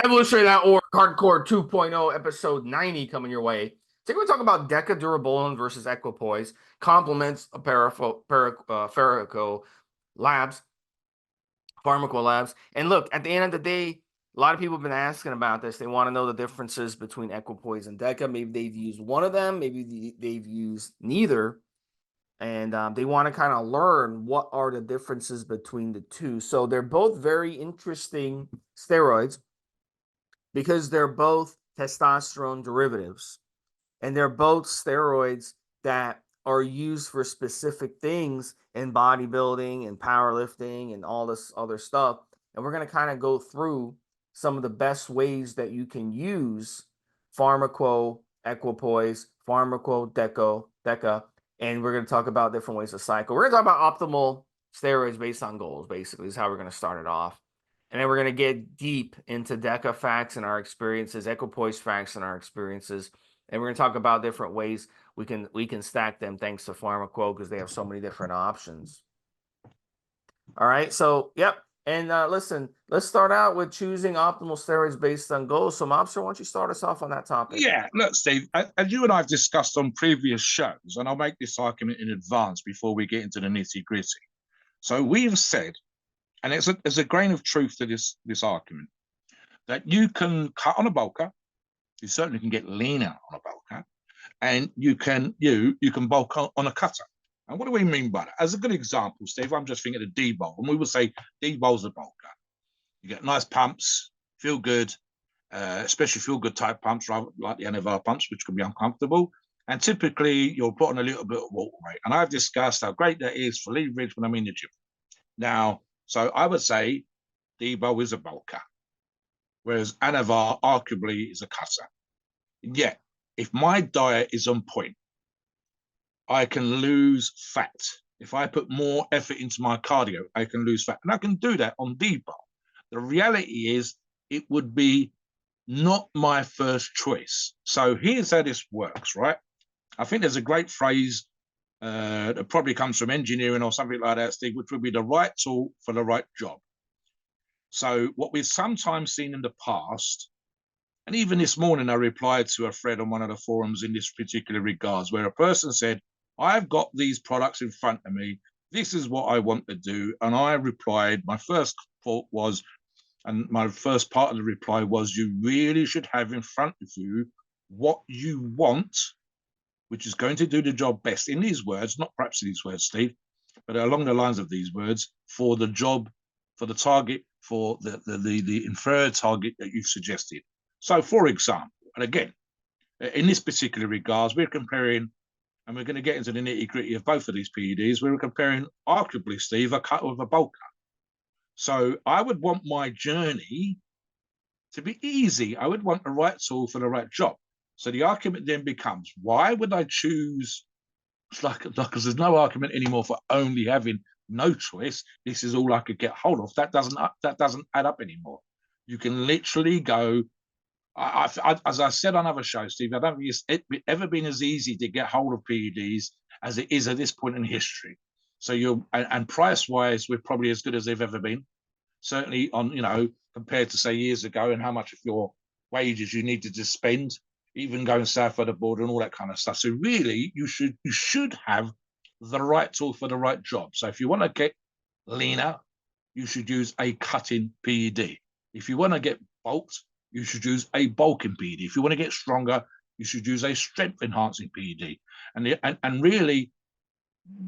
Evolutionary.org Hardcore 2.0 episode 90 coming your way. Today we're talking about Deca Durabolin versus Equipoise, complements Pharmaqo Labs, Pharmaqo Labs. And look, at the end of the day, a lot of people have been asking about this. They want to know the differences between Equipoise and Deca. Maybe they've used one of them, maybe they've used neither. And they want to kind of learn what are the differences between the two. So they're both very interesting steroids, because they're both testosterone derivatives, and they're both steroids that are used for specific things in bodybuilding and powerlifting and all this other stuff. And we're going to kind of go through some of the best ways that you can use Pharmaqo, Equipoise, Pharmaqo, Deca, and we're going to talk about different ways to cycle. We're going to talk about optimal steroids based on goals, basically, is how we're going to start it off. And then we're going to get deep into Deca facts and our experiences, Equipoise facts and our experiences. And we're going to talk about different ways we can stack them thanks to Pharmaqo, because they have so many different options. All right. So, yep. And listen, let's start out with choosing optimal steroids based on goals. So, Mobster, why don't you start us off on that topic? Yeah, look, Steve, as you and I have discussed on previous shows, and I'll make this argument in advance before we get into the nitty-gritty. So we've said, and there's a grain of truth to this argument, that you can cut on a bulker, you certainly can get leaner on a bulker, and you can bulk on a cutter. And what do we mean by that? As a good example, Steve, I'm just thinking of D-bol, and we would say D-bol's a bulker. You get nice pumps, feel good, especially feel good type pumps, rather like the NFR pumps, which can be uncomfortable. And typically, you'll put on a little bit of water weight. And I've discussed how great that is for leverage when I'm in the gym. Now, so I would say D-bol is a bulker, whereas NFR arguably is a cutter. Yet, if my diet is on point, I can lose fat. If I put more effort into my cardio, I can lose fat. And I can do that on D-bol. The reality is it would be not my first choice. So here's how this works, right? I think there's a great phrase that probably comes from engineering or something like that, Steve, which would be the right tool for the right job. So what we've sometimes seen in the past, and even this morning I replied to a thread on one of the forums in this particular regards, where a person said, I've got these products in front of me, this is what I want to do. And I replied, my first thought was, and my first part of the reply was, you really should have in front of you what you want, which is going to do the job best, in these words, not perhaps these words, Steve, but along the lines of these words, for the job, for the target, for the inferred target that you've suggested. So, for example, and again, in this particular regards, we're comparing, and we're going to get into the nitty-gritty of both of these PEDs, we're comparing, arguably, Steve, a cut with a bulker. So I would want my journey to be easy. I would want the right tool for the right job. So the argument then becomes, why would I choose, because there's no argument anymore for only having no choice. This is all I could get hold of. That doesn't add up anymore. You can literally go, as I said on other shows, Steve, I don't think it's ever been as easy to get hold of PEDs as it is at this point in history. So and price-wise, we're probably as good as they've ever been. Certainly on, compared to say years ago, and how much of your wages you needed to spend, even going south of the border and all that kind of stuff. So really, you should have the right tool for the right job. So if you want to get leaner, you should use a cutting PED. If you want to get bulked, you should use a bulking PED. If you want to get stronger, you should use a strength enhancing PED. And really,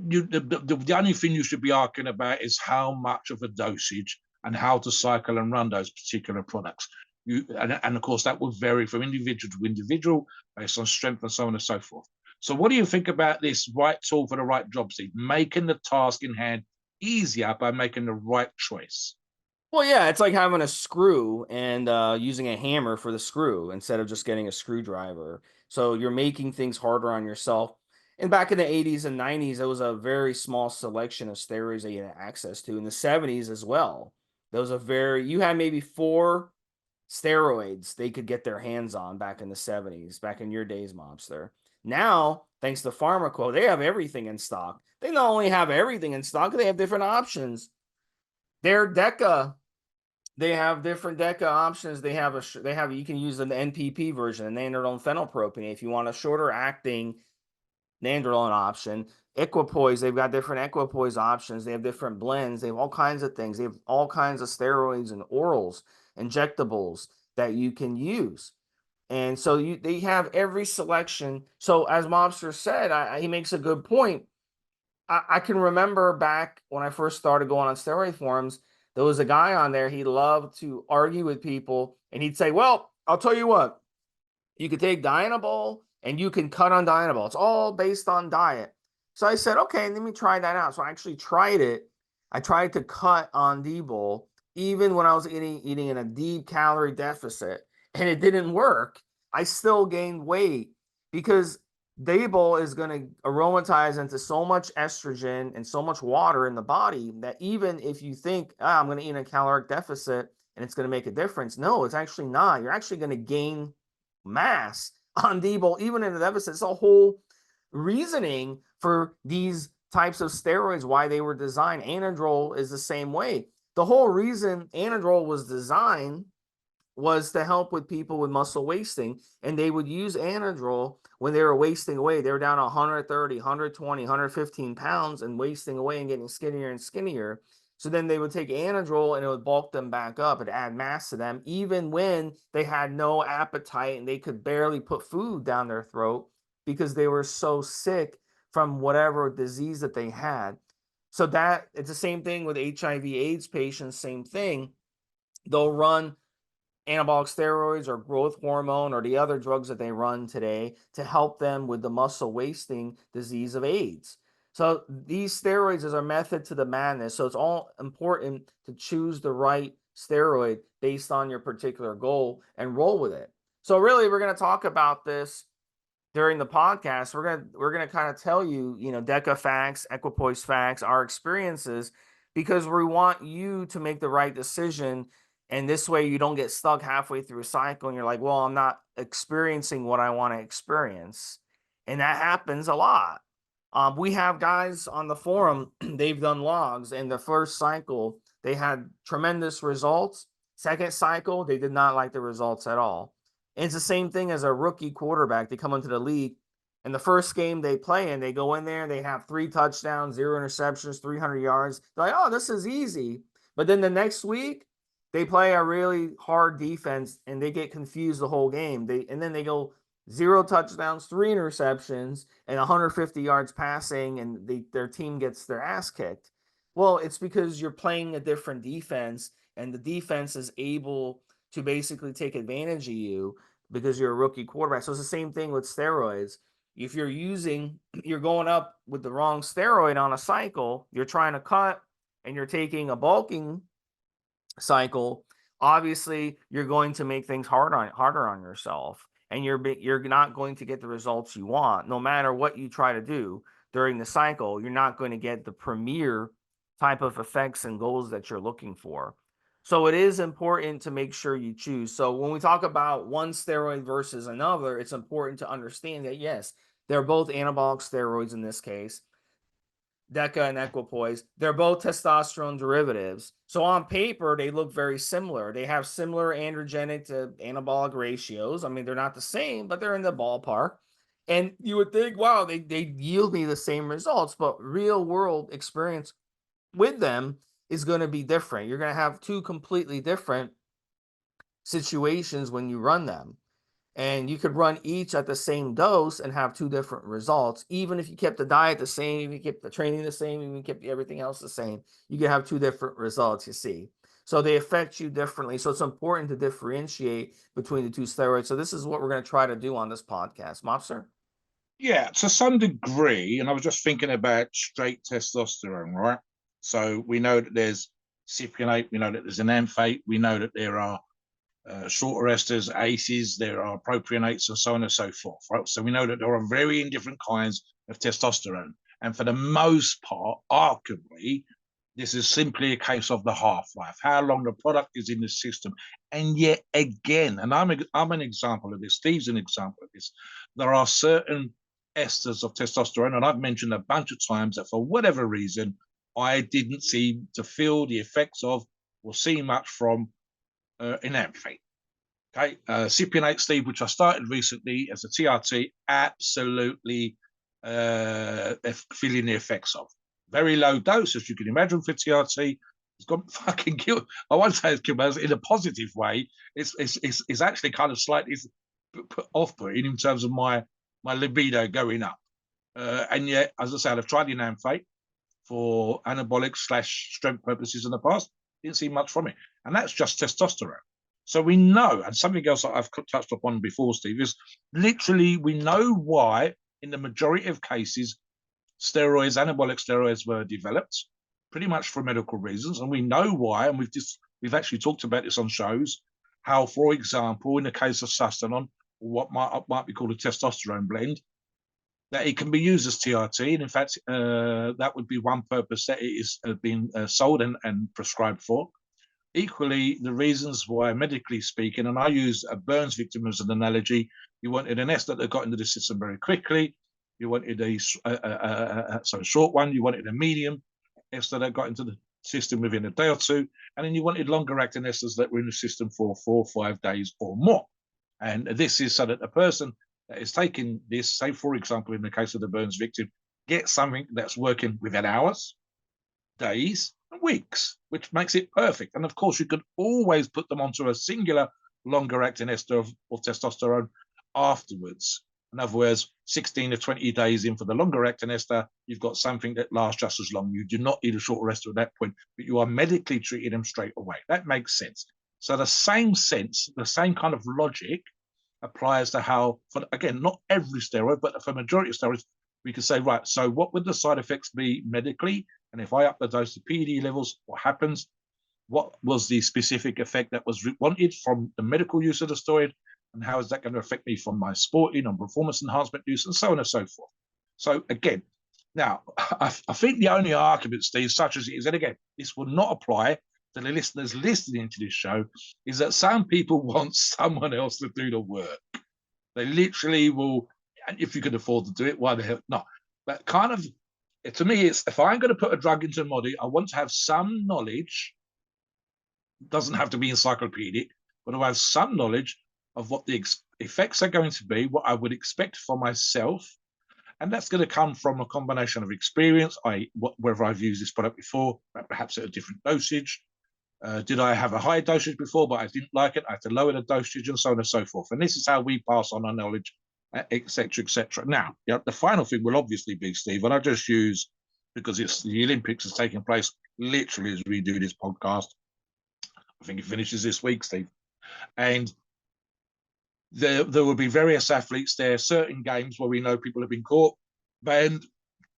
the only thing you should be arguing about is how much of a dosage and how to cycle and run those particular products. And of course, that will vary from individual to individual based on strength and so on and so forth. So what do you think about this right tool for the right job, Steve? Making the task in hand easier by making the right choice. Well, yeah, it's like having a screw and using a hammer for the screw instead of just getting a screwdriver. So you're making things harder on yourself. And back in the 80s and 90s, there was a very small selection of steroids that you had access to. In the 70s as well, you had maybe 4 steroids they could get their hands on back in the 70s, back in your days, Mobster. Now, thanks to Pharmaqo, they have everything in stock. They not only have everything in stock, they have different options. Their Deca They have different DECA options. They have you can use an NPP version, the nandrolone phenylpropionate, if you want a shorter acting nandrolone option. Equipoise, they've got different Equipoise options. They have different blends. They have all kinds of things. They have all kinds of steroids and orals, injectables that you can use. And so they have every selection. So as Mobster said, he makes a good point. I can remember back when I first started going on steroid forums, there was a guy on there. He loved to argue with people, and he'd say, "Well, I'll tell you what, you could take Dianabol and you can cut on Dianabol. It's all based on diet." So I said, okay, let me try that out. So I actually tried it. I tried to cut on D-Bol even when I was eating in a deep calorie deficit, and it didn't work. I still gained weight because D-Bol is going to aromatize into so much estrogen and so much water in the body that even if you think, I'm going to eat in a caloric deficit and it's going to make a difference, no, it's actually not. You're actually going to gain mass on D-Bol, even in the deficit. It's a whole reasoning for these types of steroids, why they were designed. Anadrol is the same way. The whole reason Anadrol was designed was to help with people with muscle wasting, and they would use Anadrol when they were wasting away. They were down 130, 120, 115 pounds and wasting away and getting skinnier and skinnier. So then they would take Anadrol and it would bulk them back up and add mass to them, even when they had no appetite and they could barely put food down their throat because they were so sick from whatever disease that they had. So that it's the same thing with HIV/AIDS patients, same thing. They'll run anabolic steroids or growth hormone or the other drugs that they run today to help them with the muscle wasting disease of AIDS. So these steroids is a method to the madness. So it's all important to choose the right steroid based on your particular goal and roll with it. So really, we're going to talk about this during the podcast. We're gonna kind of tell you, DECA facts, Equipoise facts, our experiences, because we want you to make the right decision. And this way you don't get stuck halfway through a cycle and you're like, well, I'm not experiencing what I want to experience. And that happens a lot. We have guys on the forum, they've done logs, and the first cycle, they had tremendous results. Second cycle, they did not like the results at all. And it's the same thing as a rookie quarterback. They come into the league, and the first game they play in, they go in there, they have 3 touchdowns, 0 interceptions, 300 yards. They're like, oh, this is easy. But then the next week, they play a really hard defense, and they get confused the whole game. And then they go 0 touchdowns, 3 interceptions, and 150 yards passing, and their team gets their ass kicked. Well, it's because you're playing a different defense, and the defense is able to basically take advantage of you because you're a rookie quarterback. So it's the same thing with steroids. If you're going up with the wrong steroid on a cycle, you're trying to cut and you're taking a bulking cycle, obviously you're going to make things harder on yourself, and you're not going to get the results you want. No matter what you try to do during the cycle, you're not going to get the premier type of effects and goals that you're looking for. So it is important to make sure you choose. So when we talk about one steroid versus another, it's important to understand that, yes, they're both anabolic steroids in this case, DECA and Equipoise. They're both testosterone derivatives. So on paper, they look very similar. They have similar androgenic to anabolic ratios. I mean, they're not the same, but they're in the ballpark. And you would think, wow, they yield me the same results, but real world experience with them is going to be different. You're going to have 2 completely different situations when you run them. And you could run each at the same dose and have 2 different results. Even if you kept the diet the same, even if you kept the training the same, even if you kept everything else the same, you could have 2 different results, you see. So they affect you differently. So it's important to differentiate between the 2 steroids. So this is what we're going to try to do on this podcast. Mobster? Yeah, to some degree, and I was just thinking about straight testosterone, right? So we know that there's cypionate, we know that there's an amphate, we know that there are shorter esters, ACEs, there are propionates, and so on and so forth, right? So we know that there are varying different kinds of testosterone. And for the most part, arguably, this is simply a case of the half-life, how long the product is in the system. And yet again, and I'm an example of this, Steve's an example of this, there are certain esters of testosterone, and I've mentioned a bunch of times that for whatever reason, I didn't seem to feel the effects of or see much from enanthate. Okay, Cypionate, Steve, which I started recently as a TRT, absolutely feeling the effects of. Very low dose, as you can imagine, for TRT. It's got fucking killed. I won't say it's killed, but in a positive way. It's actually kind of slightly off-putting in terms of my libido going up. And yet, as I said, I've tried the enanthate for anabolic / strength purposes in the past. Didn't see much from it, and that's just testosterone. So we know, and something else that I've touched upon before, Steve, is literally we know why, in the majority of cases, steroids, anabolic steroids were developed, pretty much for medical reasons, and we know why, and we've actually talked about this on shows, how, for example, in the case of Sustanon, or what might be called a testosterone blend, that it can be used as TRT, and in fact, that would be one purpose that it is being sold and prescribed for. Equally, the reasons why, medically speaking, and I use a burns victim as an analogy, you wanted an ester that got into the system very quickly, you wanted a short one, you wanted a medium ester that got into the system within a day or two, and then you wanted longer acting esters that were in the system for 4 or 5 days or more. And this is so that the person that is taking this, say, for example, in the case of the burns victim, gets something that's working within hours, days, and weeks, which makes it perfect. And of course, you could always put them onto a singular longer acting ester of testosterone afterwards. In other words, 16 to 20 days in for the longer acting ester, you've got something that lasts just as long. You do not need a shorter ester at that point, but you are medically treating them straight away. That makes sense. So the same sense, the same kind of logic applies to how, for, again, not every steroid, but for majority of steroids, we can say, right, so what would the side effects be medically? And if I up the dose to PED levels, what happens? What was the specific effect that was wanted from the medical use of the steroid? And how is that going to affect me from my sporting and performance enhancement use, and so on and so forth? So again, now, I think the only argument, Steve, such as it is, and again, this will not apply to the listeners listening to this show, is that some people want someone else to do the work. They literally will, and if you can afford to do it, why the hell not? But kind of, to me, it's, if I'm going to put a drug into the body, I want to have some knowledge. It doesn't have to be encyclopedic, but I have some knowledge of what the effects are going to be, what I would expect for myself. And that's going to come from a combination of experience, whether I've used this product before, perhaps at a different dosage. Did I have a high dosage before, but I didn't like it? I had to lower the dosage, and so on and so forth. And this is how we pass on our knowledge, etc., etc. Now, the final thing will obviously be, Steve, and I just use, because it's the Olympics is taking place literally as we do this podcast. I think it finishes this week, Steve. And there will be various athletes there, certain games where we know people have been caught, banned,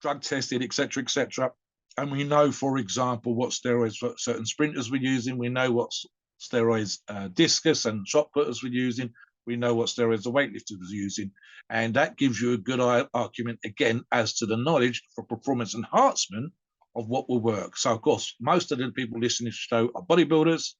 drug tested, etc., etc. And we know, for example, what steroids certain sprinters were using. We know what steroids discus and shot putters were using. We know what steroids the weightlifters were using. And that gives you a good argument, again, as to the knowledge for performance enhancement of what will work. So, of course, most of the people listening to the show are bodybuilders.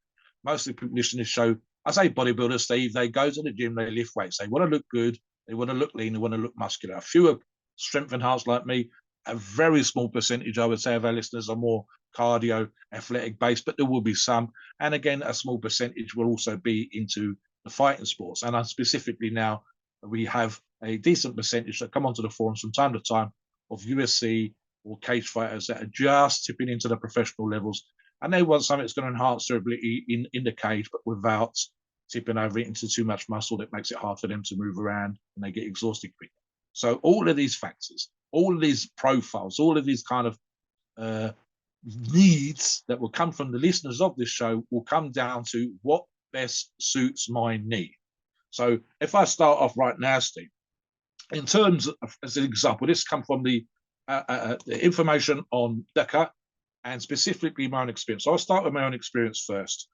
Most of the people listening to the show, I say bodybuilders, Steve, they go to the gym, they lift weights. They want to look good. They want to look lean. They want to look muscular. A few are strength enhanced like me. A very small percentage, I would say, of our listeners are more cardio, athletic based, but there will be some. And again, a small percentage will also be into the fighting sports. And specifically now, we have a decent percentage that come onto the forums from time to time of USC or cage fighters that are just tipping into the professional levels. And they want something that's going to enhance their ability in the cage, but without tipping over into too much muscle that makes it hard for them to move around and they get exhausted quickly. So all of these factors, all of these profiles, all of these kind of needs that will come from the listeners of this show will come down to what best suits my need. So if I start off right now, Steve, in terms of, as an example, this comes from the information on Deca and specifically my own experience. So I'll start with my own experience first.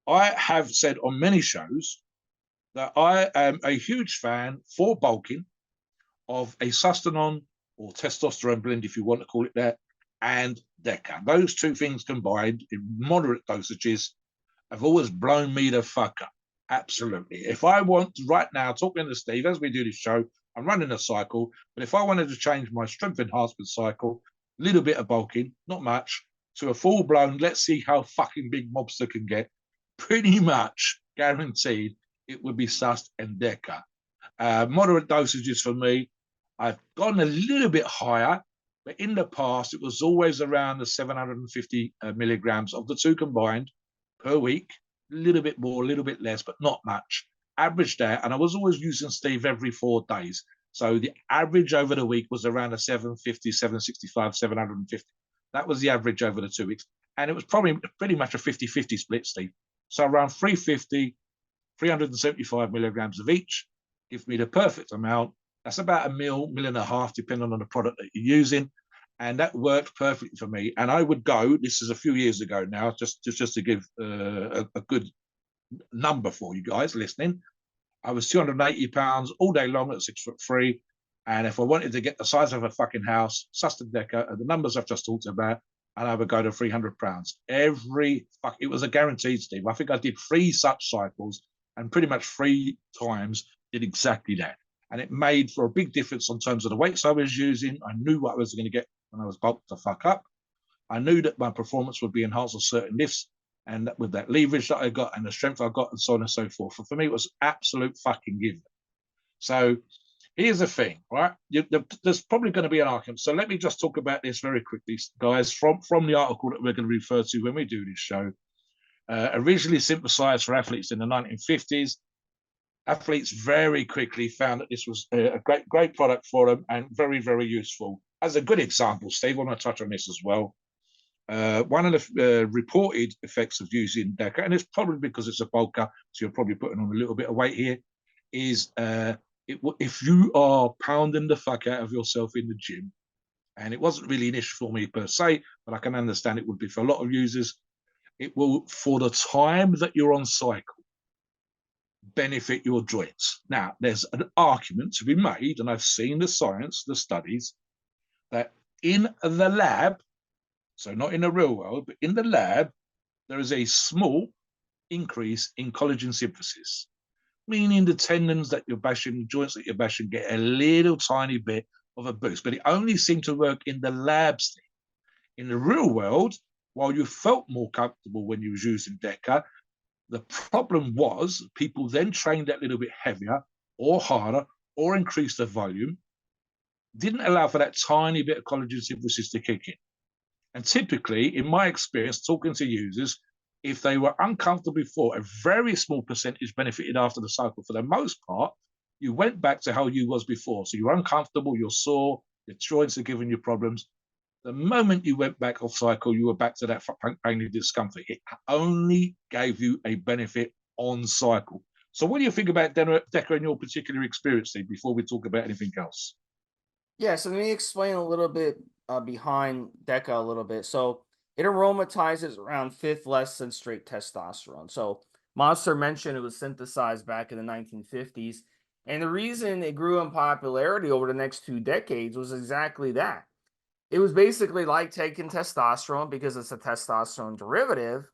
I have said on many shows that I am a huge fan for bulking of a Sustanon or testosterone blend, if you want to call it that, and Deca. Those two things combined in moderate dosages have always blown me the fuck up. Absolutely. If I want to, right now, talking to Steve, as we do this show, I'm running a cycle, but if I wanted to change my strength enhancement cycle, a little bit of bulking, not much, to a full-blown, let's see how fucking big Mobster can get, pretty much guaranteed it would be Sust and Deca. Moderate dosages for me. I've gone a little bit higher, but in the past, it was always around the 750 milligrams of the two combined per week. A little bit more, a little bit less, but not much. Averaged out, and I was always using Steve every 4 days. So the average over the week was around a 750, 765, 750. That was the average over the 2 weeks. And it was probably pretty much a 50-50 split, Steve. So around 350, 375 milligrams of each gives me the perfect amount. That's about a mill and a half, depending on the product that you're using. And that worked perfectly for me. And I would go, this is a few years ago now, just to give a good number for you guys listening. I was 280 pounds all day long at 6'3". And if I wanted to get the size of a fucking house, Sust and Deca, the numbers I've just talked about, and I would go to 300 pounds it was a guaranteed, Steve. I think I did 3 such cycles, and pretty much 3 times did exactly that. And it made for a big difference in terms of the weights I was using. I knew what I was going to get when I was bulked the fuck up. I knew that my performance would be enhanced on certain lifts, and with that leverage that I got and the strength I got and so on and so forth. For me, it was absolute fucking given. So here's the thing, right? There's probably going to be an argument. So let me just talk about this very quickly, guys, from the article that we're going to refer to when we do this show. Originally synthesized for athletes in the 1950s, athletes very quickly found that this was a great product for them and very, very useful. As a good example, Steve, I want to touch on this as well. One of the reported effects of using Deca, and it's probably because it's a bulker, so you're probably putting on a little bit of weight here, is if you are pounding the fuck out of yourself in the gym, and it wasn't really an issue for me per se, but I can understand it would be for a lot of users, it will, for the time that you're on cycle, benefit your joints. Now, there's an argument to be made, and I've seen the science, the studies, that in the lab, so not in the real world, but in the lab, there is a small increase in collagen synthesis, meaning the tendons that you're bashing, the joints that you're bashing, get a little tiny bit of a boost. But it only seemed to work in the lab state. In the real world, while you felt more comfortable when you was using Deca, the problem was people then trained that little bit heavier or harder or increased the volume, didn't allow for that tiny bit of collagen synthesis to kick in. And typically, in my experience, talking to users, if they were uncomfortable before, a very small percentage benefited after the cycle. For the most part, you went back to how you was before. So you're uncomfortable, you're sore, your joints are giving you problems. The moment you went back off cycle, you were back to that pain and discomfort. It only gave you a benefit on cycle. So what do you think about Deca in your particular experience, Steve, before we talk about anything else? Yeah, so let me explain a little bit behind Deca a little bit. So it aromatizes around fifth less than straight testosterone. So Monster mentioned it was synthesized back in the 1950s. And the reason it grew in popularity over the next 2 decades was exactly that. It was basically like taking testosterone because it's a testosterone derivative,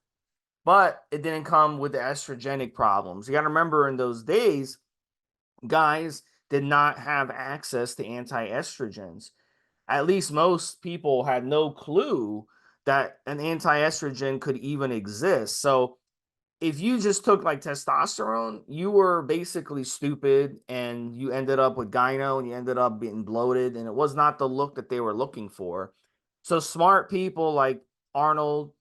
but it didn't come with the estrogenic problems. You got to remember in those days, guys did not have access to anti-estrogens. At least most people had no clue that an anti-estrogen could even exist. So if you just took like testosterone, you were basically stupid and you ended up with gyno and you ended up being bloated, and it was not the look that they were looking for. So smart people like Arnold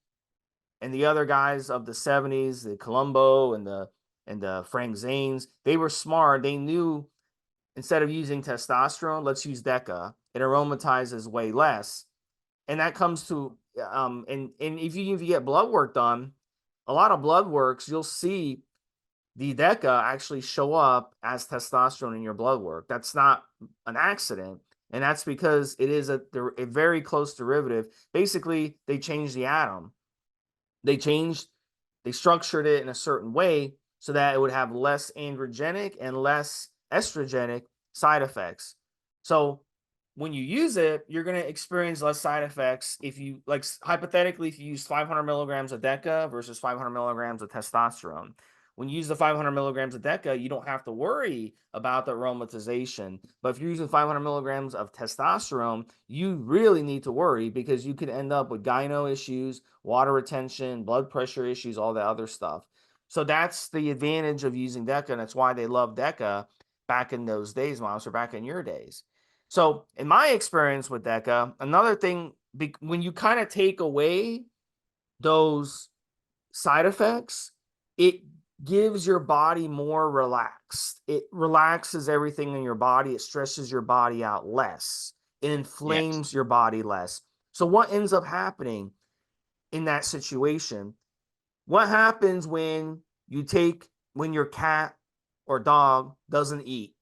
and the other guys of the 70s, the Colombo and the Frank Zanes, they were smart. They knew instead of using testosterone, let's use Deca. It aromatizes way less. And that comes to and if you get blood work done, a lot of blood works, you'll see the Deca actually show up as testosterone in your blood work. That's not an accident. And that's because it is a very close derivative. Basically, they changed the atom. They structured it in a certain way so that it would have less androgenic and less estrogenic side effects. So when you use it, you're going to experience less side effects. If you like, hypothetically, if you use 500 milligrams of Deca versus 500 milligrams of testosterone, when you use the 500 milligrams of Deca, you don't have to worry about the aromatization. But if you're using 500 milligrams of testosterone, you really need to worry because you could end up with gyno issues, water retention, blood pressure issues, all that other stuff. So that's the advantage of using Deca, and that's why they love Deca back in those days, Moms, or back in your days. So in my experience with Deca, another thing, when you kind of take away those side effects, it gives your body more relaxed. It relaxes everything in your body. It stresses your body out less. It Yes. inflames your body less. So what ends up happening in that situation? What happens when your cat or dog doesn't eat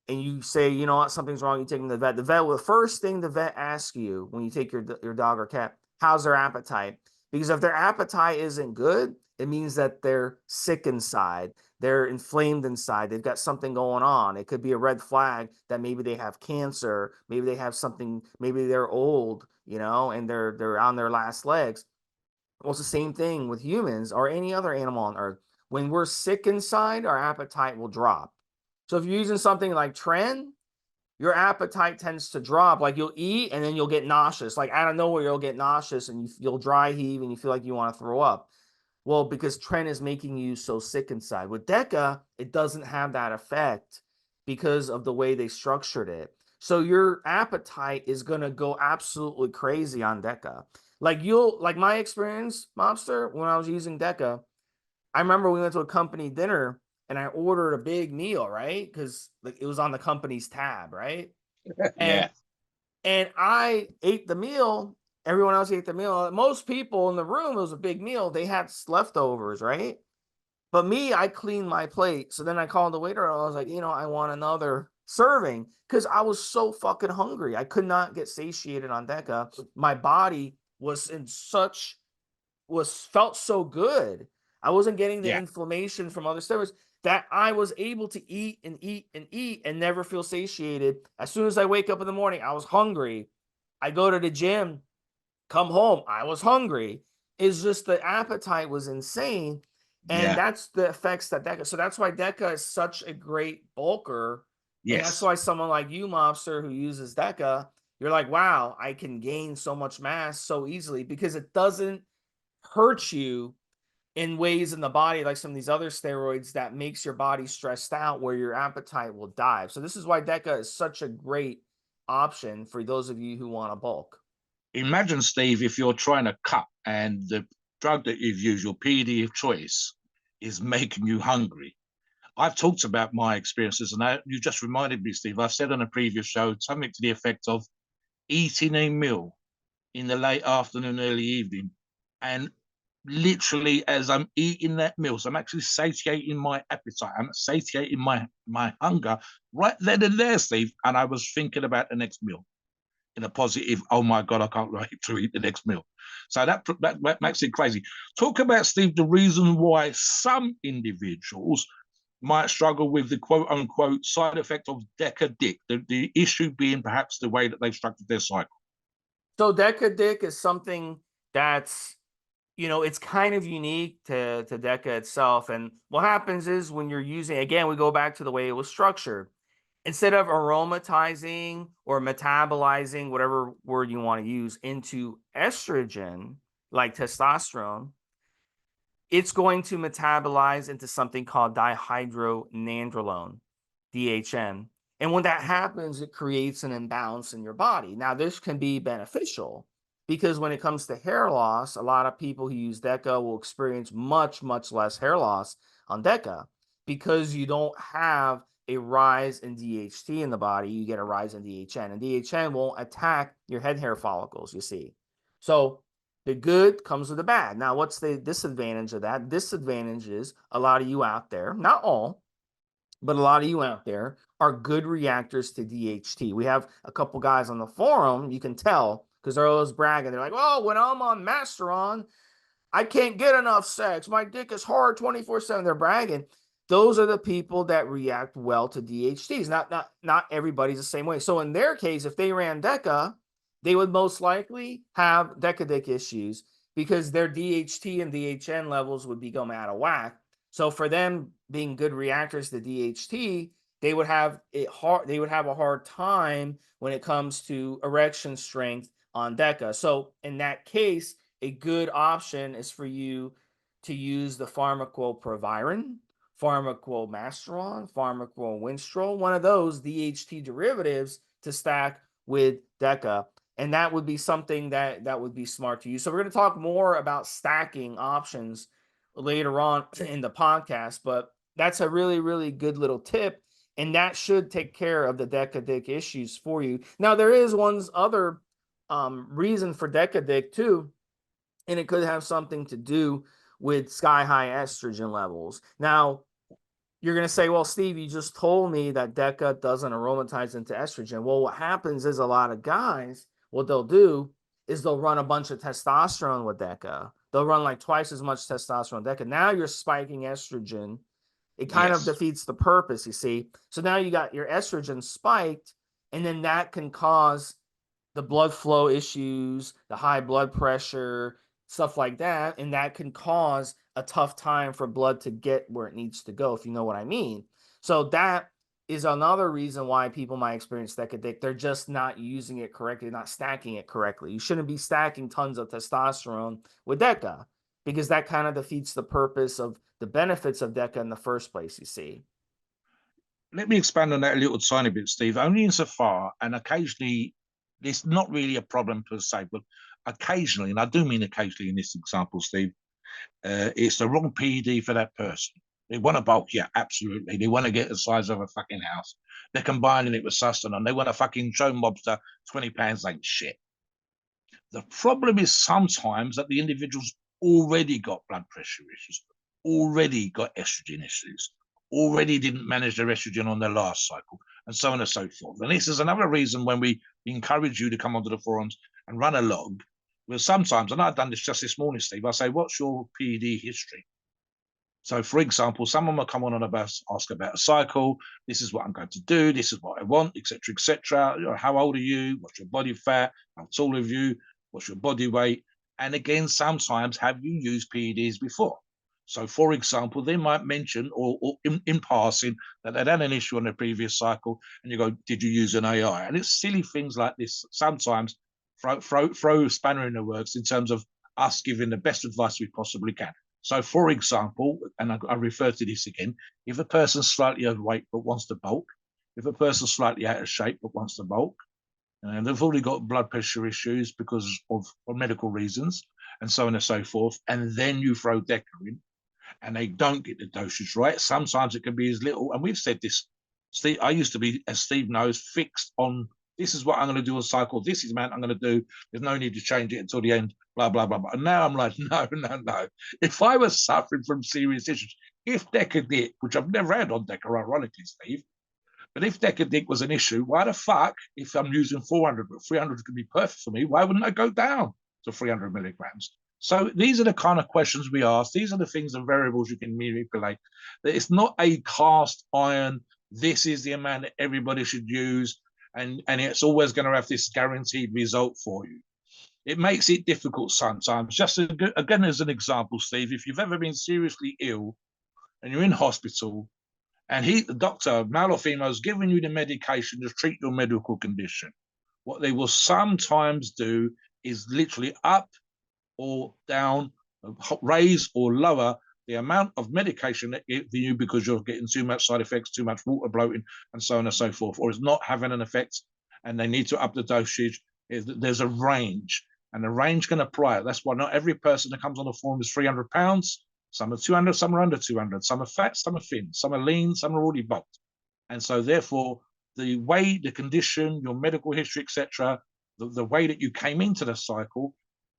and you say, you know what, something's wrong, you take them to the vet. The first thing the vet asks you when you take your dog or cat, how's their appetite? Because if their appetite isn't good, it means that they're sick inside. They're inflamed inside. They've got something going on. It could be a red flag that maybe they have cancer, maybe they have something, maybe they're old, and they're on their last legs. Well, it's the same thing with humans or any other animal on earth. When we're sick inside, our appetite will drop. So if you're using something like Tren, your appetite tends to drop. Like you'll eat and then you'll get nauseous. Like out of nowhere, you'll get nauseous and you'll dry heave and you feel like you want to throw up. Well, because Tren is making you so sick inside. With Deca, it doesn't have that effect because of the way they structured it. So your appetite is gonna go absolutely crazy on Deca. Like my experience, Mobster, when I was using Deca, I remember we went to a company dinner and I ordered a big meal, right? Because like it was on the company's tab, right? Yeah. And and I ate the meal. Everyone else ate the meal. Most people in the room, it was a big meal. They had leftovers, right? But me, I cleaned my plate. So then I called the waiter and I was like, I want another serving because I was so fucking hungry. I could not get satiated on Deca. My body felt so good. I wasn't getting the Yeah. inflammation from other steroids that I was able to eat and eat and eat and never feel satiated. As soon as I wake up in the morning, I was hungry. I go to the gym, come home, I was hungry. It's just the appetite was insane. And Yeah. that's the effects that Deca. So that's why Deca is such a great bulker. And that's Yes. why someone like you, Mobster, who uses Deca, you're like, wow, I can gain so much mass so easily because it doesn't hurt you in ways in the body like some of these other steroids that makes your body stressed out where your appetite will dive. So this is why Deca is such a great option for those of you who want to bulk. Imagine, Steve, if you're trying to cut and the drug that you've used, your PD of choice, is making you hungry. I've talked about my experiences, and you just reminded me, Steve. I've said on a previous show something to the effect of eating a meal in the late afternoon, early evening, and literally as I'm eating that meal, so I'm actually satiating my appetite. I'm satiating my hunger right then and there, Steve. And I was thinking about the next meal in a positive. Oh my God, I can't wait to eat the next meal. So that makes it crazy. Talk about, Steve, the reason why some individuals might struggle with the quote unquote side effect of Deca Dick. The issue being perhaps the way that they've structured their cycle. So Deca Dick is something that's, it's kind of unique to Deca itself. And what happens is when you're using, again, we go back to the way it was structured. Instead of aromatizing or metabolizing, whatever word you want to use, into estrogen, like testosterone, it's going to metabolize into something called dihydronandrolone, DHN. And when that happens, it creates an imbalance in your body. Now, this can be beneficial because when it comes to hair loss, a lot of people who use Deca will experience much, much less hair loss on Deca because you don't have a rise in DHT in the body, you get a rise in DHN, and DHN won't attack your head hair follicles, you see. So the good comes with the bad. Now, what's the disadvantage of that? Disadvantage is a lot of you out there, not all, but a lot of you out there are good reactors to DHT. We have a couple guys on the forum, you can tell, because they're always bragging. They're like, oh, when I'm on Masteron, I can't get enough sex. My dick is hard 24/7. They're bragging. Those are the people that react well to DHTs. Not everybody's the same way. So in their case, if they ran Deca, they would most likely have Deca dick issues because their DHT and DHN levels would become out of whack. So for them being good reactors to DHT, they would have it hard. They would have a hard time when it comes to erection strength on Deca. So in that case, a good option is for you to use the pharmacoproviron, pharmacomasteron, pharmacowinstrol, one of those DHT derivatives to stack with Deca. And that would be something that would be smart to use. So we're going to talk more about stacking options later on in the podcast, but that's a really, really good little tip. And that should take care of the Deca issues for you. Now, there is one other reason for Deca too, and it could have something to do with sky high estrogen levels. Now, you're going to say, well, Steve, you just told me that Deca doesn't aromatize into estrogen. Well, what happens is a lot of guys, what they'll do is they'll run a bunch of testosterone with Deca. They'll run like twice as much testosterone with Deca. Now you're spiking estrogen. It kind of defeats the purpose, you see. So now you got your estrogen spiked, and then that can cause the blood flow issues, the high blood pressure, stuff like that. And that can cause a tough time for blood to get where it needs to go, if you know what I mean. So that is another reason why people might experience Deca. They're just not using it correctly, not stacking it correctly. You shouldn't be stacking tons of testosterone with Deca, because that kind of defeats the purpose of the benefits of Deca in the first place, you see. Let me expand on that a little tiny bit, Steve, only insofar, and occasionally, it's not really a problem per se, but occasionally, and I do mean occasionally in this example, Steve, it's the wrong PED for that person. They want to bulk, yeah, absolutely. They want to get the size of a fucking house. They're combining it with sustenance. They want to fucking show mobster 20 pounds ain't shit. The problem is sometimes that the individual's already got blood pressure issues, already got estrogen issues, already didn't manage their estrogen on their last cycle, and so on and so forth. And this is another reason when we encourage you to come onto the forums and run a log, where sometimes, and I've done this just this morning, Steve, I say, what's your PED history? So, for example, someone will come on a bus, ask about a cycle. This is what I'm going to do. This is what I want, etc., etc. How old are you? What's your body fat? How tall are you? What's your body weight? And again, sometimes, have you used PEDs before? So, for example, they might mention or in passing that they'd had an issue on their previous cycle, and you go, did you use an AI? And it's silly things like this sometimes throw a spanner in the works in terms of us giving the best advice we possibly can. So, for example, and I refer to this again, if a person's slightly overweight but wants to bulk, if a person's slightly out of shape but wants to bulk, and they've already got blood pressure issues because of medical reasons, and so on and so forth, and then you throw Deca in, and they don't get the dosage right, sometimes it can be as little, and we've said this, Steve, I used to be, as Steve knows, fixed on this is what I'm going to do on cycle. This is the amount I'm going to do. There's no need to change it until the end, blah, blah, blah, blah. And now I'm like, no. If I was suffering from serious issues, if Deca, which I've never had on Deca, ironically, Steve, but if Deca was an issue, why the fuck, if I'm using 400, but 300 could be perfect for me, why wouldn't I go down to 300 milligrams? So these are the kind of questions we ask. These are the things and variables you can manipulate. It's not a cast iron, this is the amount that everybody should use, and it's always going to have this guaranteed result for you. It makes it difficult sometimes. Just again, as an example, Steve, if you've ever been seriously ill and you're in hospital and the doctor, male or female, is giving you the medication to treat your medical condition, what they will sometimes do is literally up or down, raise or lower the amount of medication that you give you because you're getting too much side effects, too much water bloating, and so on and so forth, or is not having an effect, and they need to up the dosage. There's a range, and the range can apply. That's why not every person that comes on the forum is 300 pounds. Some are 200, some are under 200. Some are fat, some are thin, some are lean, some are already bulked. And so, therefore, the way, the condition, your medical history, etc., the way that you came into the cycle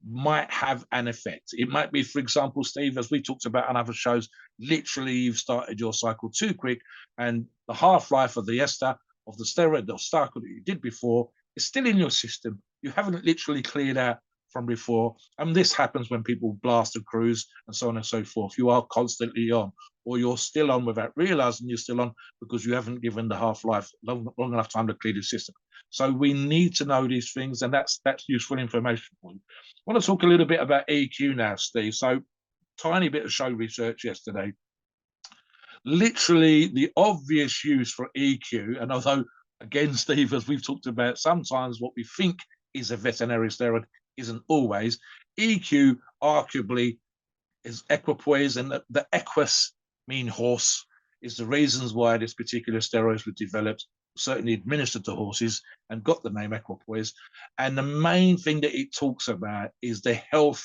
might have an effect. It might be, for example, Steve, as we talked about on other shows, literally you've started your cycle too quick, and the half-life of the ester, of the steroid or cycle that you did before, is still in your system. You haven't literally cleared out from before. And this happens when people blast a cruise and so on and so forth. You are constantly on, or you're still on without realizing you're still on because you haven't given the half-life long enough time to clear the system. So we need to know these things, and that's useful information for you. I want to talk a little bit about EQ now, Steve. So tiny bit of show research yesterday. Literally the obvious use for EQ, and although, again, Steve, as we've talked about, sometimes what we think is a veterinary steroid isn't always, EQ arguably is Equipoise, and the equus mean horse is the reasons why this particular steroids were developed, certainly administered to horses, and got the name Equipoise. And the main thing that it talks about is the health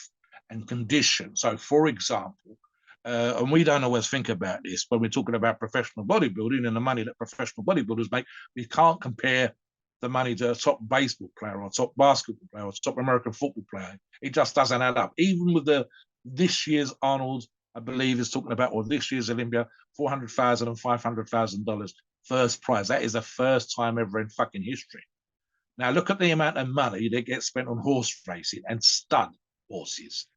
and condition. So, for example, and we don't always think about this when we're talking about professional bodybuilding and the money that professional bodybuilders make. We can't compare the money to a top baseball player or top basketball player or top American football player. It just doesn't add up. Even with this year's Arnold, I believe, is talking about, or this year's Olympia, $400,000 and $500,000 first prize. That is the first time ever in fucking history. Now look at the amount of money that gets spent on horse racing and stud horses.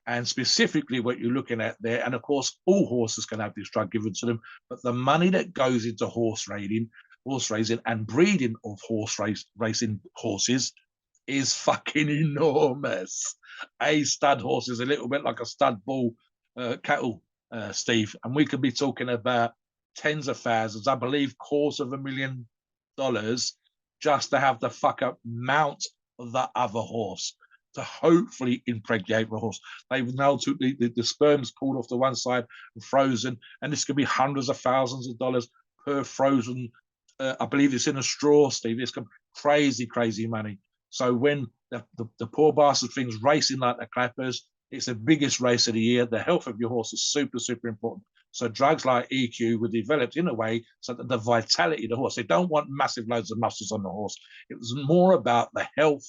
And specifically what you're looking at there, and of course, all horses can have this drug given to them, but the money that goes into horse raising and breeding of racing horses is fucking enormous. A stud horse is a little bit like a stud bull cattle, Steve, and we could be talking about tens of thousands, I believe $250,000 just to have the fuck up mount of that other horse to hopefully impregnate the horse. They've now took the sperms pulled off to one side and frozen, and this could be hundreds of thousands of dollars per frozen. I believe it's in a straw, Steve. It's crazy money. So when the poor bastard thing's racing like the clappers, it's the biggest race of the year. The health of your horse is super important. So drugs like EQ were developed in a way so that the vitality of the horse, they don't want massive loads of muscles on the horse. It was more about the health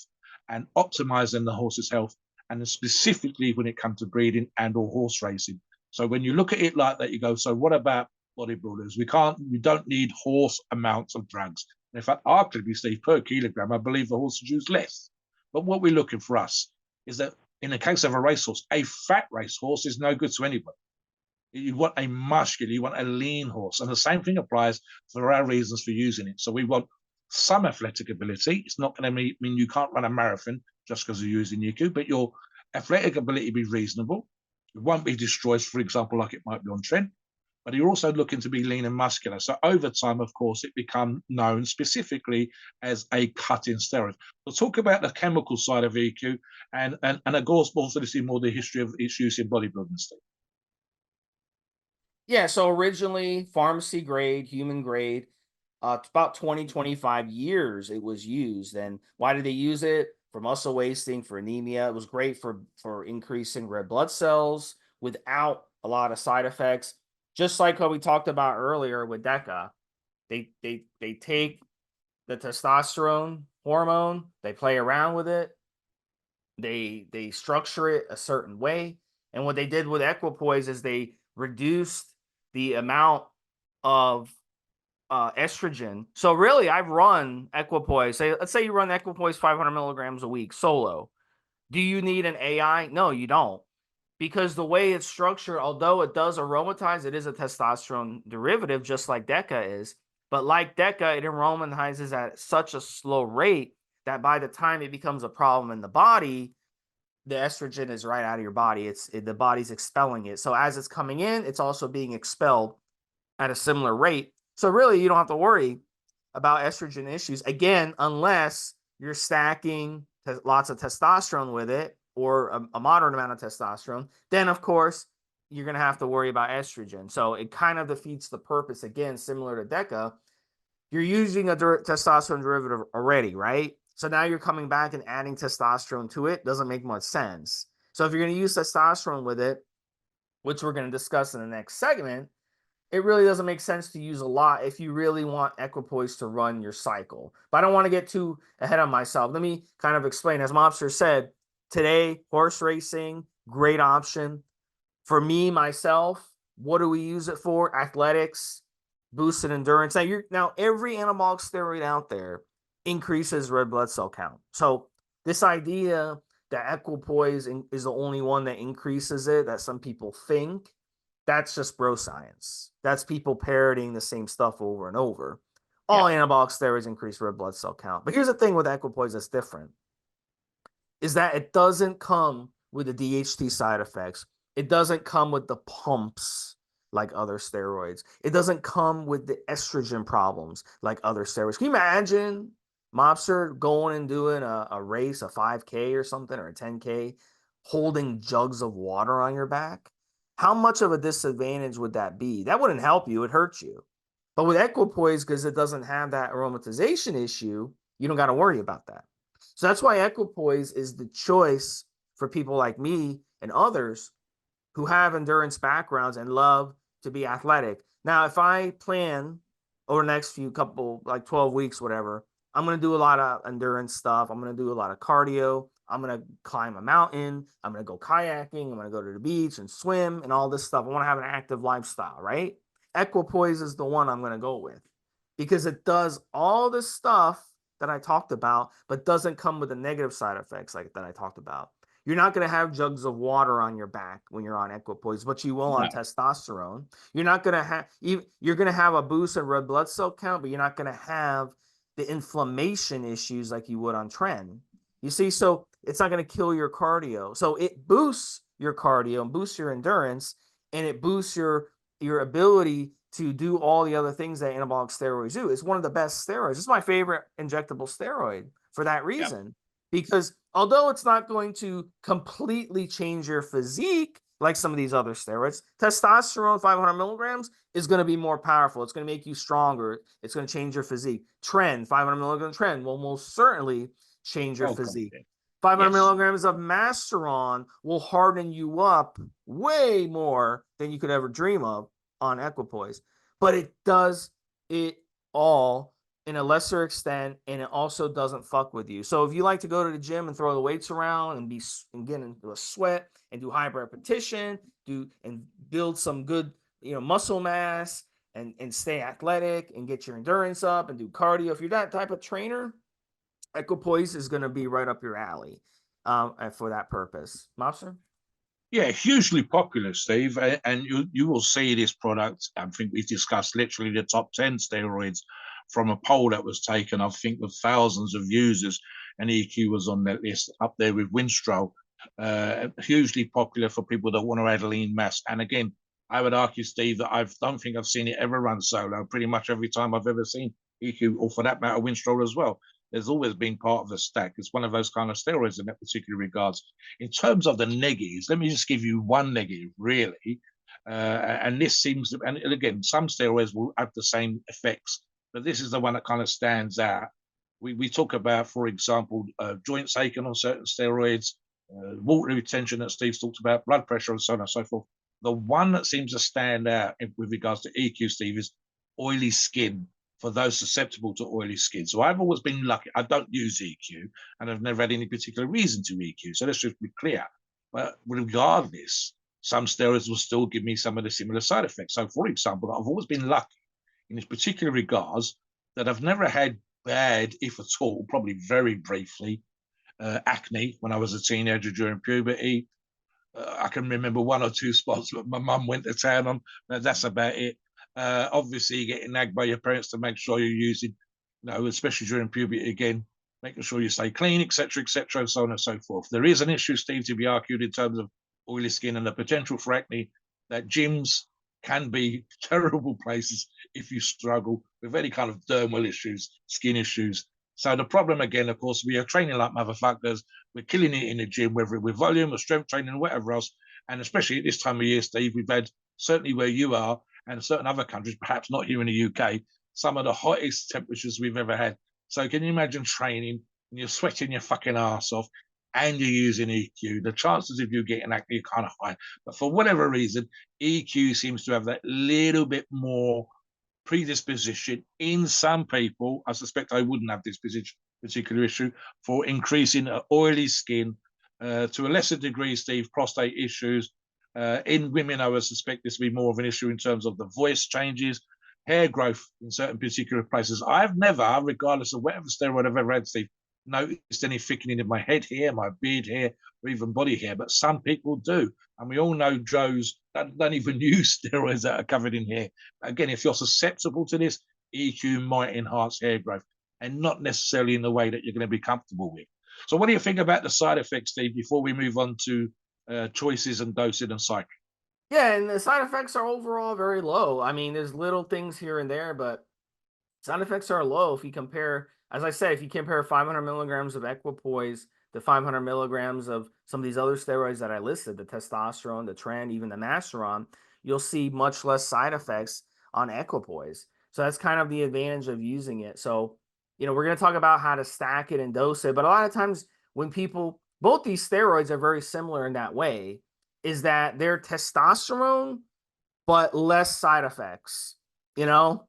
and optimizing the horse's health, and specifically when it comes to breeding and or horse racing. So when you look at it like that, you go, so what about bodybuilders? We don't need horse amounts of drugs. In fact, arguably, Steve, per kilogram, I believe the horses use less. But what we're looking for us is that in the case of a racehorse, a fat racehorse is no good to anybody. You want a muscular, you want a lean horse. And the same thing applies for our reasons for using it. So we want some athletic ability. It's not going to mean you can't run a marathon just because you're using EQ, but your athletic ability be reasonable. It won't be destroyed, for example, like it might be on Trent. But you're also looking to be lean and muscular. So over time, of course, it becomes known specifically as a cut-in steroid. We'll talk about the chemical side of EQ and of course, also to see more the history of its use in bodybuilding. Yeah, so originally pharmacy grade, human grade, about 20, 25 years it was used. And why did they use it? For muscle wasting, for anemia. It was great for increasing red blood cells without a lot of side effects. Just like what we talked about earlier with Deca, they take the testosterone hormone, they play around with it, they structure it a certain way, and what they did with Equipoise is they reduced the amount of estrogen. So really, I've run Equipoise. Let's say you run Equipoise 500 milligrams a week solo. Do you need an AI? No, you don't, because the way it's structured, although it does aromatize, it is a testosterone derivative, just like Deca is. But like Deca, it aromatizes at such a slow rate that by the time it becomes a problem in the body, the estrogen is right out of your body. The body's expelling it. So as it's coming in, it's also being expelled at a similar rate. So really, you don't have to worry about estrogen issues again, unless you're stacking lots of testosterone with it, or a moderate amount of testosterone. Then of course you're going to have to worry about estrogen. So it kind of defeats the purpose. Again, similar to Deca, you're using a testosterone derivative already, right? So now you're coming back and adding testosterone to it. Doesn't make much sense. So if you're going to use testosterone with it, which we're going to discuss in the next segment, it really doesn't make sense to use a lot if you really want Equipoise to run your cycle. But I don't want to get too ahead of myself. Let me kind of explain. As Mobster said, today, horse racing, great option. For me, myself, what do we use it for? Athletics, boosted endurance. Now every anabolic steroid out there increases red blood cell count. So this idea that Equipoise is the only one that increases it, that some people think, that's just bro science. That's people parroting the same stuff over and over. All anabolic steroids increase red blood cell count. But here's the thing with Equipoise that's different, is that it doesn't come with the DHT side effects. It doesn't come with the pumps like other steroids. It doesn't come with the estrogen problems like other steroids. Can you imagine Mobster going and doing a race, a 5K or something, or a 10K, holding jugs of water on your back? how much of a disadvantage would that be? That wouldn't help you, it hurts you. But with Equipoise, because it doesn't have that aromatization issue, you don't got to worry about that. So that's why Equipoise is the choice for people like me and others who have endurance backgrounds and love to be athletic. Now, if I plan over the next few couple, like 12 weeks, whatever, I'm going to do a lot of endurance stuff. I'm going to do a lot of cardio. I'm going to climb a mountain. I'm going to go kayaking. I'm going to go to the beach and swim and all this stuff. I want to have an active lifestyle, right? Equipoise is the one I'm going to go with because it does all this stuff that I talked about, but doesn't come with the negative side effects like that I talked about. You're not going to have jugs of water on your back when you're on Equipoise, but you will on testosterone. You're not going to have, you're going to have a boost in red blood cell count, but you're not going to have the inflammation issues like you would on Tren. You see, so it's not going to kill your cardio. So it boosts your cardio and boosts your endurance, and it boosts your ability to do all the other things that anabolic steroids do. It's one of the best steroids. It's my favorite injectable steroid for that reason. Because although it's not going to completely change your physique like some of these other steroids, testosterone 500 milligrams is going to be more powerful. It's going to make you stronger. It's going to change your physique. Tren, 500 milligram Tren will most certainly change your physique. 500 milligrams of Masteron will harden you up way more than you could ever dream of on Equipoise. But it does it all in a lesser extent, and it also doesn't fuck with you. So if you like to go to the gym and throw the weights around and get into a sweat and do high repetition, and build some good, muscle mass and stay athletic and get your endurance up and do cardio. If you're that type of trainer, Equipoise is going to be right up your alley for that purpose. Mobster? Yeah, hugely popular, Steve, and you will see this product. I think we discussed literally the top 10 steroids from a poll that was taken, I think, with thousands of users, and EQ was on that list up there with Winstrol. Hugely popular for people that want to add lean mass. And again, I would argue, Steve, that I don't think I've seen it ever run solo. Pretty much every time I've ever seen EQ, or for that matter, Winstrol as well, there's always been part of the stack. It's one of those kind of steroids in that particular regards. In terms of the negatives, let me just give you one negative, really. And this seems to, and again, some steroids will have the same effects, but this is the one that kind of stands out. We talk about, for example, joints aching on certain steroids, water retention that Steve's talked about, blood pressure, and so on and so forth. The one that seems to stand out with regards to EQ, Steve, is oily skin for those susceptible to oily skin. So I've always been lucky. I don't use EQ, and I've never had any particular reason to EQ. So let's just be clear. But regardless, some steroids will still give me some of the similar side effects. So, for example, I've always been lucky in this particular regards that I've never had bad, if at all, probably very briefly, acne when I was a teenager during puberty. I can remember one or two spots that my mum went to town on. That's about it. Obviously, getting nagged by your parents to make sure you're using, especially during puberty again, making sure you stay clean, etc., and so on and so forth. There is an issue, Steve, to be argued in terms of oily skin and the potential for acne, that gyms can be terrible places if you struggle with any kind of dermal issues, skin issues. So the problem again, of course, we are training like motherfuckers. We're killing it in the gym, whether with volume or strength training or whatever else. And especially at this time of year, Steve, we've had, certainly where you are and certain other countries, perhaps not here in the UK, some of the hottest temperatures we've ever had. So can you imagine training and you're sweating your fucking ass off and you're using EQ? The chances of you getting acne are kind of high. But for whatever reason, EQ seems to have that little bit more predisposition in some people. I suspect I wouldn't have this particular issue for increasing oily skin, to a lesser degree, Steve, prostate issues. In women, I would suspect this to be more of an issue in terms of the voice changes, hair growth in certain particular places. I've never, regardless of whatever steroid I've ever had, Steve, noticed any thickening in my head hair, my beard hair, or even body hair, but some people do. And we all know Joes don't even use steroids that are covered in hair. Again, if you're susceptible to this, EQ might enhance hair growth, and not necessarily in the way that you're going to be comfortable with. So what do you think about the side effects, Steve, before we move on to choices and dosing and cycling? Yeah, and the side effects are overall very low. I mean, there's little things here and there, but side effects are low if you compare, as I said, if you compare 500 milligrams of Equipoise the 500 milligrams of some of these other steroids that I listed, the testosterone, the tren, even the masteron, you'll see much less side effects on Equipoise. So that's kind of the advantage of using it. So, we're going to talk about how to stack it and dose it, but a lot of times when people, both these steroids are very similar in that way, is that they're testosterone, but less side effects, you know,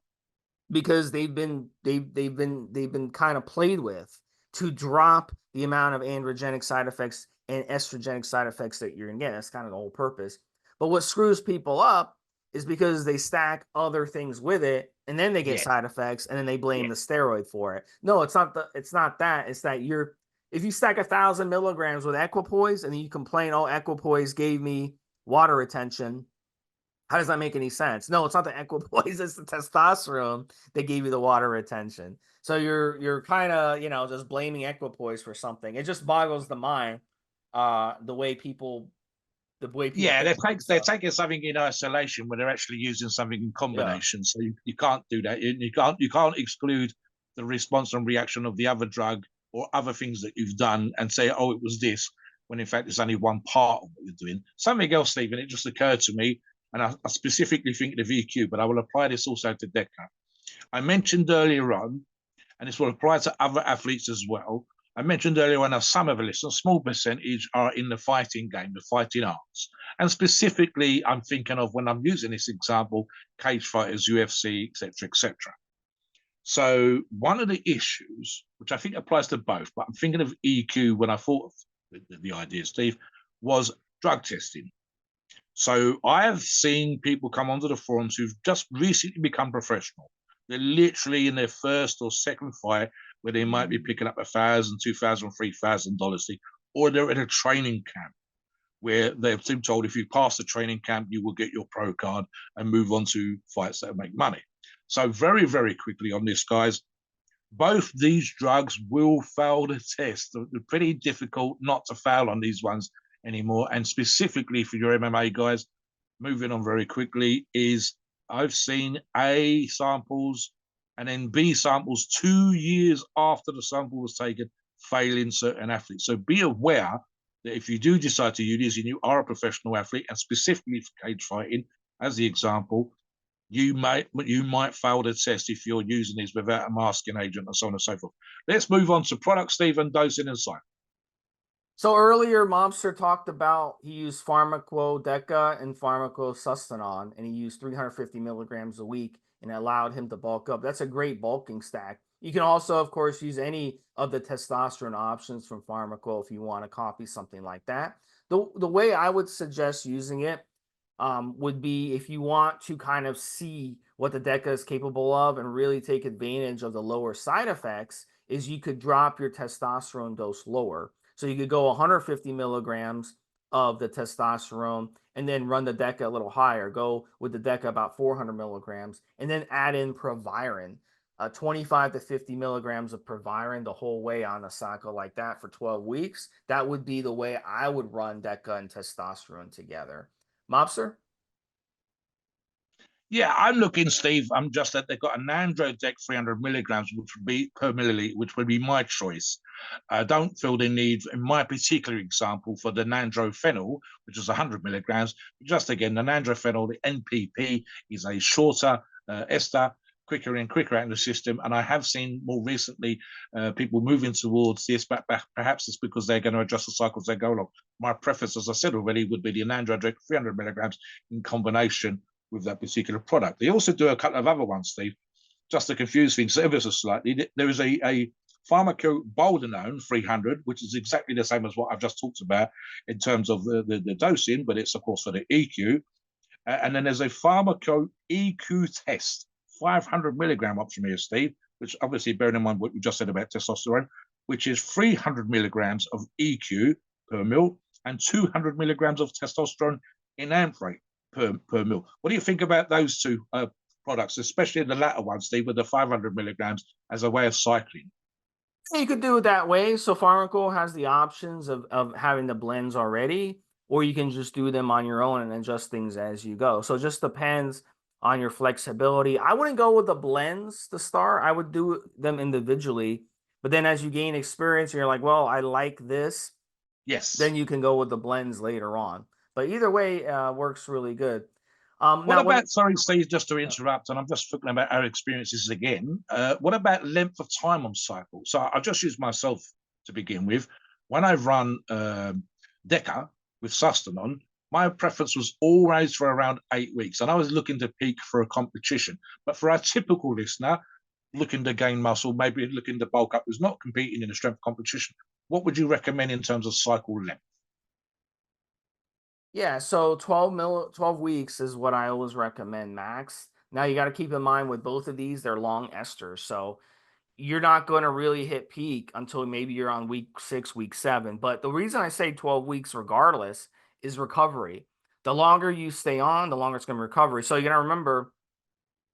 because they've been kind of played with to drop the amount of androgenic side effects and estrogenic side effects that you're gonna get. That's kind of the whole purpose. But what screws people up is because they stack other things with it and then they get Yeah, side effects and then they blame yeah, the steroid for it. No, it's not that. It's that if you stack 1,000 milligrams with Equipoise and then you complain, oh, Equipoise gave me water retention, how does that make any sense? No, it's not the equipoise, it's the testosterone that gave you the water retention. So you're kind of, just blaming equipoise for something. It just boggles the mind, the way people yeah. think about They're stuff. taking something in isolation when they're actually using something in Yeah. combination. So you can't do that. You can't exclude the response and reaction of the other drug or other things that you've done and say, oh, it was this, when in fact it's only one part of what you're doing. Something else, Stephen, it just occurred to me, and I specifically think of EQ, but I will apply this also to Deca. I mentioned earlier on, and this will apply to other athletes as well. I mentioned earlier on, some of a list, a small percentage are in the fighting game, the fighting arts. And specifically, I'm thinking of, when I'm using this example, cage fighters, UFC, etc., etc. So one of the issues, which I think applies to both, but I'm thinking of EQ when I thought of the idea, Steve, was drug testing. So I have seen people come onto the forums who've just recently become professional. They're literally in their first or second fight, where they might be picking up $1,000, $2,000, $3,000, or they're in a training camp where they've been told, if you pass the training camp, you will get your pro card and move on to fights that make money. So very, very quickly on this, guys, both these drugs will fail the test. They're pretty difficult not to fail on these ones anymore. And specifically for your MMA guys, moving on very quickly, is I've seen A samples and then B samples 2 years after the sample was taken failing certain athletes. So be aware that if you do decide to use this and you are a professional athlete, and specifically for cage fighting, as the example, you might fail the test if you're using these without a masking agent and so on and so forth. Let's move on to product, Stephen, dosing and site. So earlier, Mobster talked about he used Pharmaqo Deca and Pharmaqo Sustanon, and he used 350 milligrams a week, and it allowed him to bulk up. That's a great bulking stack. You can also, of course, use any of the testosterone options from Pharmaqo if you want to copy something like that. The way I would suggest using it would be if you want to kind of see what the Deca is capable of and really take advantage of the lower side effects, is you could drop your testosterone dose lower. So you could go 150 milligrams of the testosterone and then run the Deca a little higher. Go with the Deca about 400 milligrams and then add in Proviron, 25 to 50 milligrams of Proviron the whole way on a cycle like that for 12 weeks. That would be the way I would run Deca and testosterone together. Mobster? Yeah, I'm looking, Steve. I'm just that they've got an Android deck 300 milligrams, which would be per milliliter, which would be my choice. I don't feel the need, in my particular example, for the nandrophenol, which is 100 milligrams. Just again, the nandrophenol, the NPP, is a shorter ester, quicker and quicker out in the system. And I have seen more recently people moving towards this, but perhaps it's because they're going to adjust the cycles as they go along. My preference, as I said already, would be the Nandro deck 300 milligrams in combination with that particular product. They also do a couple of other ones, Steve, just to confuse things ever so slightly. There is a Pharmaqo Boldenone 300, which is exactly the same as what I've just talked about in terms of the dosing, but it's, of course, for the EQ. And then there's a Pharmaqo EQ test, 500 milligram option here, Steve, which obviously, bearing in mind what we just said about testosterone, which is 300 milligrams of EQ per mil and 200 milligrams of testosterone in amprate per mil. What do you think about those two products, especially the latter one, Steve, with the 500 milligrams as a way of cycling? You could do it that way. So Pharmaqo has the options of having the blends already, or you can just do them on your own and adjust things as you go. So it just depends on your flexibility. I wouldn't go with the blends to start. I would do them individually But then as you gain experience, you're like, well, I like this, Yes. then you can go with the blends later on. But either way, works really good. What Now, when about, sorry, Steve, just to interrupt, and I'm just talking about our experiences again. What about length of time on cycle? So I'll just use myself to begin with. When I run Deca with Sustanon, my preference was always for around 8 weeks, and I was looking to peak for a competition. But for our typical listener, looking to gain muscle, maybe looking to bulk up, who's not competing in a strength competition, what would you recommend in terms of cycle length? Yeah, so 12 weeks is what I always recommend max. Now you got to keep in mind with both of these, they're long esters. So you're not going to really hit peak until maybe you're on week 6, week 7. But the reason I say 12 weeks regardless is recovery. The longer you stay on, the longer it's going to recover. So you got to remember,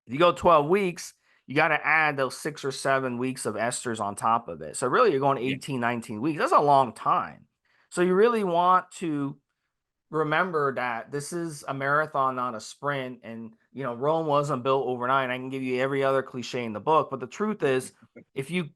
if you go 12 weeks, you got to add those 6 or 7 weeks of esters on top of it. So really you're going Yeah, 18, 19 weeks. That's a long time. So you really want to remember that this is a marathon, not a sprint. And Rome wasn't built overnight. I can give you every other cliche in the book, but the truth is, if you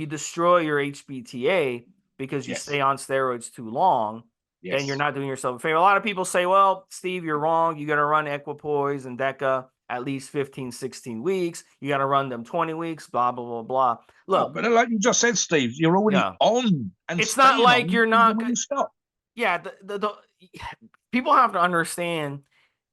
destroy your HBTA because you yes, stay on steroids too long, then you're yes. not doing yourself a favor. A lot of people say, well, Steve, you're wrong. You got to run Equipoise and Deca at least 15, 16 weeks. You got to run them 20 weeks, blah, blah, blah, blah. Oh, Look, but like you just said, Steve, you're already yeah, on and it's not staying like on you're even not. when you stop. Yeah, the people have to understand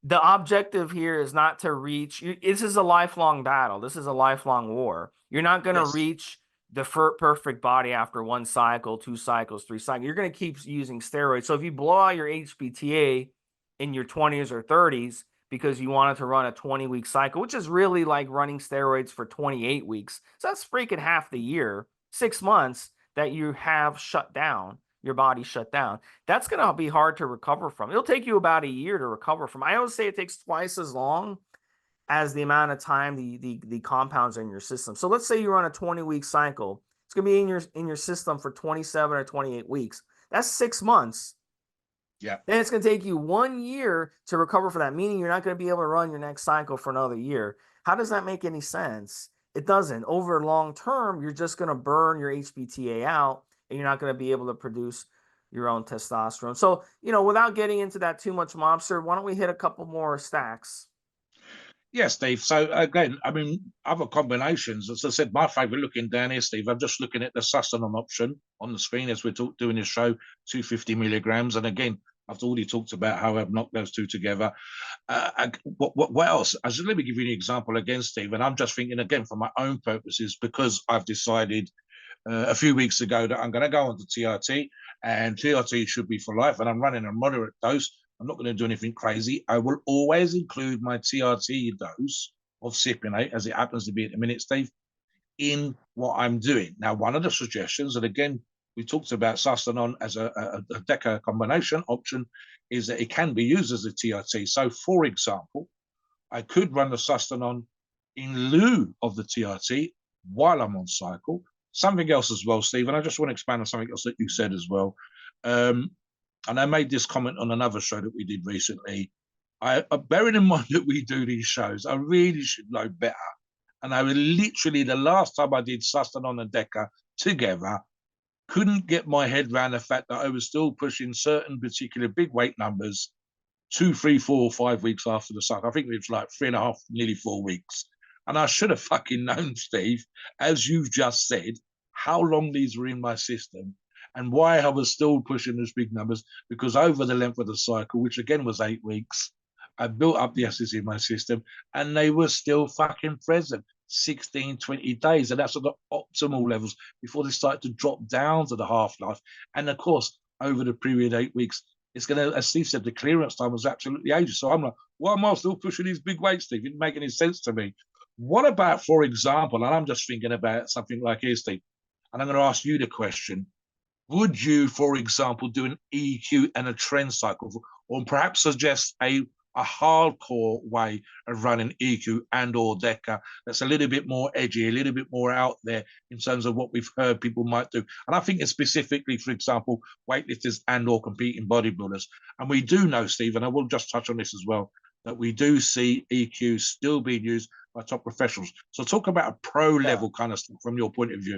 the objective here is not to reach. This is a lifelong battle. This is a lifelong war. You're not going to Yes. reach the perfect body after 1 cycle, 2 cycles, 3 cycles. You're going to keep using steroids. So if you blow out your HPTA in your 20s or 30s because you wanted to run a 20-week cycle, which is really like running steroids for 28 weeks. So that's freaking half the year, 6 months that you have shut down, your body shut down. That's going to be hard to recover from. It'll take you about a year to recover from. I always say it takes twice as long as the amount of time the compounds are in your system. So let's say you run a 20-week cycle. It's going to be in your system for 27 or 28 weeks. That's 6 months. Yeah. Then it's going to take you 1 year to recover for that, meaning you're not going to be able to run your next cycle for another year. How does that make any sense? It doesn't. Over long term, you're just going to burn your HPTA out and you're not going to be able to produce your own testosterone. So, without getting into that too much, Mobster, why don't we hit a couple more stacks? Yes, Steve. So again, I mean, other combinations. As I said, my favorite looking down here, Steve. I'm just looking at the Sustanon option on the screen as we're doing this show, 250 milligrams. And again, I've already talked about how I've knocked those two together. What else? Let me give you an example again, Steve. And I'm just thinking again for my own purposes because I've decided a few weeks ago that I'm going to go on to TRT, and TRT should be for life. And I'm running a moderate dose. I'm not going to do anything crazy. I will always include my TRT dose of cypionate, as it happens to be at the minute, Steve, in what I'm doing. Now, one of the suggestions, and again, we talked about Sustanon as a Deca combination option, is that it can be used as a TRT. So, for example, I could run the Sustanon in lieu of the TRT while I'm on cycle. Something else as well, Steve, and I just want to expand on something else that you said as well. And I made this comment on another show that we did recently. Bearing in mind that we do these shows, I really should know better. And I was literally the last time I did Sustanon and Deca together, couldn't get my head around the fact that I was still pushing certain particular big weight numbers 2, 3, 4, 5 weeks after the cycle. I think it was like 3.5, nearly 4 weeks. And I should have fucking known, Steve, as you've just said, how long these were in my system and why I was still pushing those big numbers. Because over the length of the cycle, which again was 8 weeks, I built up the acids in my system and they were still fucking present 16, 20 days. And that's at the optimal levels before they started to drop down to the half-life. And of course, over the period 8 weeks, it's going to, as Steve said, the clearance time was absolutely ages. So I'm like, why am I still pushing these big weights, Steve? It didn't make any sense to me. What about, for example, and I'm just thinking about something like here, Steve, and I'm going to ask you the question, would you, for example, do an EQ and a trend cycle, or perhaps suggest a hardcore way of running EQ and or Deca that's a little bit more edgy, a little bit more out there in terms of what we've heard people might do? And I think it's specifically, for example, weightlifters and or competing bodybuilders. And we do know, Steve, and I will just touch on this as well, that we do see EQ still being used by top professionals. So talk about a pro Yeah. level kind of stuff from your point of view.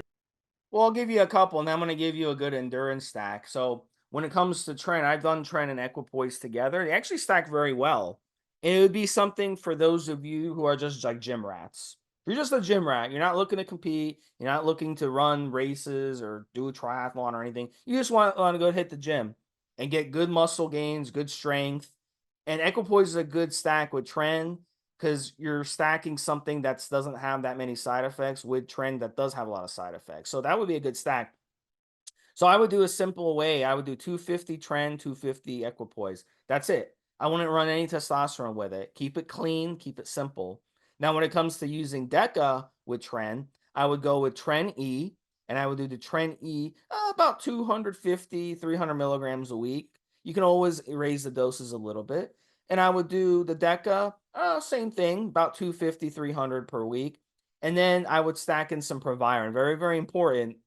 Well, I'll give you a couple, and then I'm going to give you a good endurance stack. So when it comes to Tren, I've done Tren and Equipoise together. They actually stack very well. And it would be something for those of you who are just like gym rats. If you're just a gym rat, you're not looking to compete, you're not looking to run races or do a triathlon or anything. You just want to go hit the gym and get good muscle gains, good strength. And Equipoise is a good stack with Tren because you're stacking something that doesn't have that many side effects with Trend that does have a lot of side effects. So that would be a good stack. So I would do a simple way. I would do 250 Trend, 250 Equipoise. That's it. I wouldn't run any testosterone with it. Keep it clean, keep it simple. Now, when it comes to using Deca with Trend, I would go with Tren E, and I would do the Tren E about 250, 300 milligrams a week. You can always raise the doses a little bit. And I would do the Deca, same thing, about 250, 300 per week. And then I would stack in some Proviron. Very, very important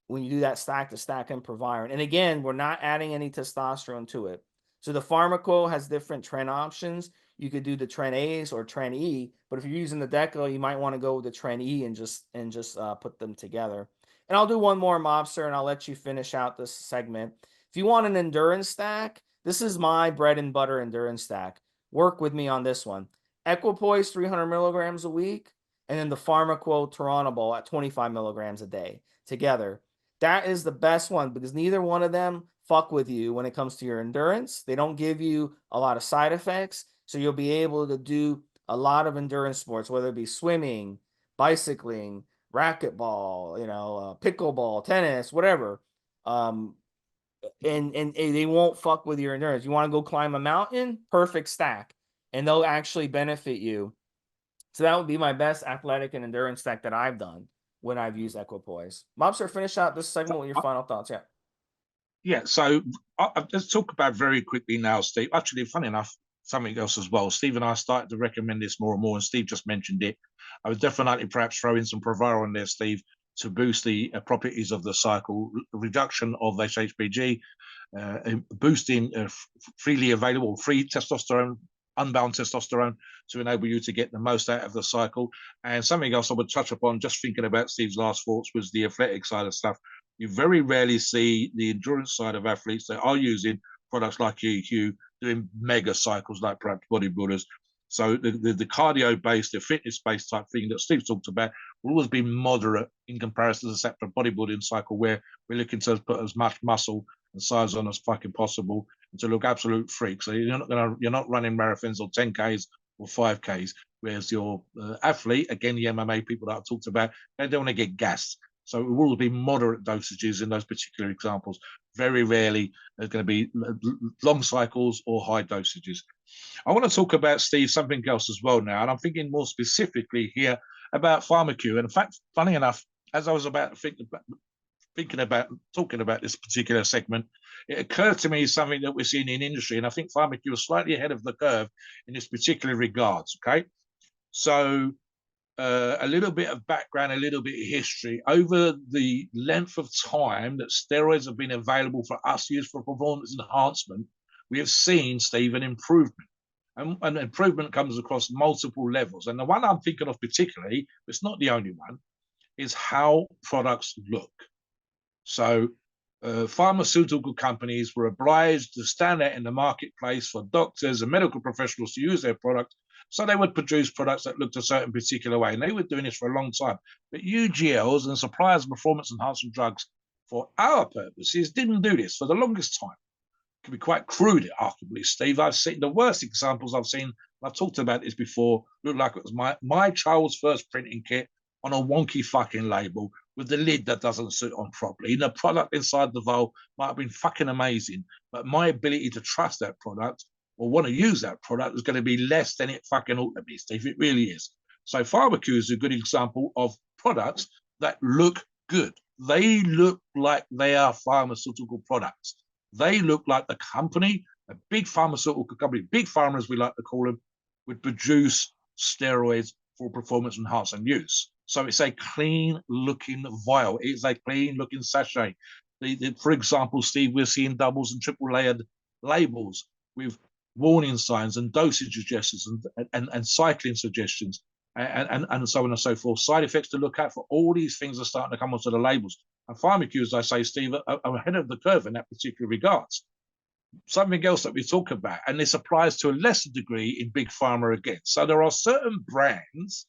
when you do that stack to stack in Proviron. And again, we're not adding any testosterone to it. So the Pharmaqo has different Tren options. You could do the Tren A's or Tren E, but if you're using the Deca, you might want to go with the Tren E and just put them together. And I'll do one more mobster, and I'll let you finish out this segment. If you want an endurance stack, this is my bread and butter endurance stack. Work with me on this one. Equipoise 300 milligrams a week, and then the Pharmaqo Turinabol at 25 milligrams a day together. That is the best one because neither one of them fuck with you when it comes to your endurance. They don't give you a lot of side effects. So you'll be able to do a lot of endurance sports, whether it be swimming, bicycling, racquetball, pickleball, tennis, whatever. Um, and they won't fuck with your endurance. You want to go climb a mountain? Perfect stack. And they'll actually benefit you. So that would be my best athletic and endurance stack that I've done when I've used Equipoise. Mobster, finish out this segment with your final thoughts. Yeah. Yeah, so let's talk about very quickly now, Steve. Actually, funny enough, something else as well. Steve and I started to recommend this more and more, and Steve just mentioned it. I would definitely perhaps throw in some Provaro in there, Steve, to boost the properties of the cycle, reduction of HHPG, boosting freely available free testosterone, unbound testosterone to enable you to get the most out of the cycle. And something else I would touch upon, just thinking about Steve's last thoughts, was the athletic side of stuff. You very rarely see the endurance side of athletes that are using products like EQ doing mega cycles like perhaps bodybuilders. So the cardio-based, the fitness-based type thing that Steve talked about will always be moderate in comparison to the separate bodybuilding cycle where we're looking to put as much muscle and size on as fucking possible and to look absolute freaks. So you're not running marathons or 10Ks or 5Ks, whereas your athlete, again, the MMA people that I've talked about, they don't want to get gassed. So it will be moderate dosages in those particular examples. Very rarely there's going to be long cycles or high dosages. I want to talk about, Steve, something else as well now, and I'm thinking more specifically here about Pharmaqo. And in fact, funny enough, as I was thinking about talking about this particular segment, it occurred to me something that we're seeing in industry, and I think Pharmaqo is slightly ahead of the curve in this particular regards. Okay, so a little bit of background, a little bit of history. Over the length of time that steroids have been available for us to use for performance enhancement, we have seen, Steve, an improvement. And improvement comes across multiple levels. And the one I'm thinking of particularly, it's not the only one, is how products look. So pharmaceutical companies were obliged to stand out in the marketplace for doctors and medical professionals to use their product. So they would produce products that looked a certain particular way. And they were doing this for a long time. But UGLs and suppliers of performance enhancing drugs for our purposes didn't do this for the longest time. It can be quite crude, arguably, Steve. I've seen the worst examples I've seen, I've talked about this before, looked like it was my child's first printing kit on a wonky fucking label with the lid that doesn't suit on properly. And the product inside the vial might have been fucking amazing, but my ability to trust that product or want to use that product is going to be less than it fucking ought to be, Steve. It really is. So Pharmaqo is a good example of products that look good. They look like they are pharmaceutical products. They look like the company, a big pharmaceutical company, big pharma as we like to call them, would produce steroids for performance enhancing use. So it's a clean looking vial. It's a clean looking sachet. For example, Steve, we're seeing doubles and triple layered labels with warning signs and dosage suggestions and cycling suggestions. and so on and so forth. Side effects to look at for all these things are starting to come onto the labels. And Pharmaqo, as I say, Steve, are ahead of the curve in that particular regards. Something else that we talk about, and this applies to a lesser degree in big pharma again. So there are certain brands,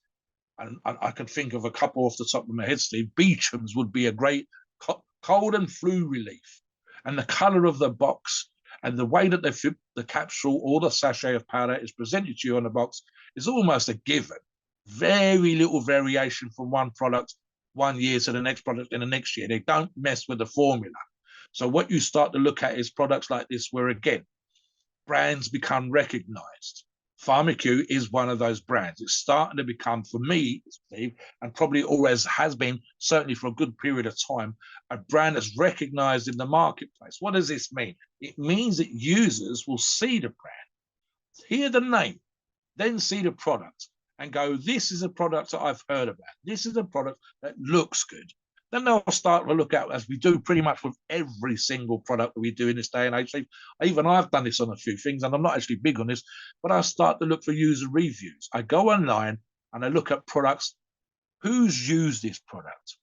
and I can think of a couple off the top of my head, Steve. Beecham's would be a great cold and flu relief. And the color of the box and the way that the capsule or the sachet of powder is presented to you on the box is almost a given. Very little variation from one product 1 year to the next product in the next year. They don't mess with the formula. So what you start to look at is products like this where, again, brands become recognized. Pharmaqo is one of those brands. It's starting to become, for me, Steve, and probably always has been, certainly for a good period of time, a brand that's recognized in the marketplace. What does this mean? It means that users will see the brand, hear the name, then see the product and go, this is a product that I've heard about. This is a product that looks good. Then they'll start to look at, as we do pretty much with every single product that we do in this day and age. Even I've done this on a few things, and I'm not actually big on this, but I start to look for user reviews. I go online and I look at products. Who's used this product?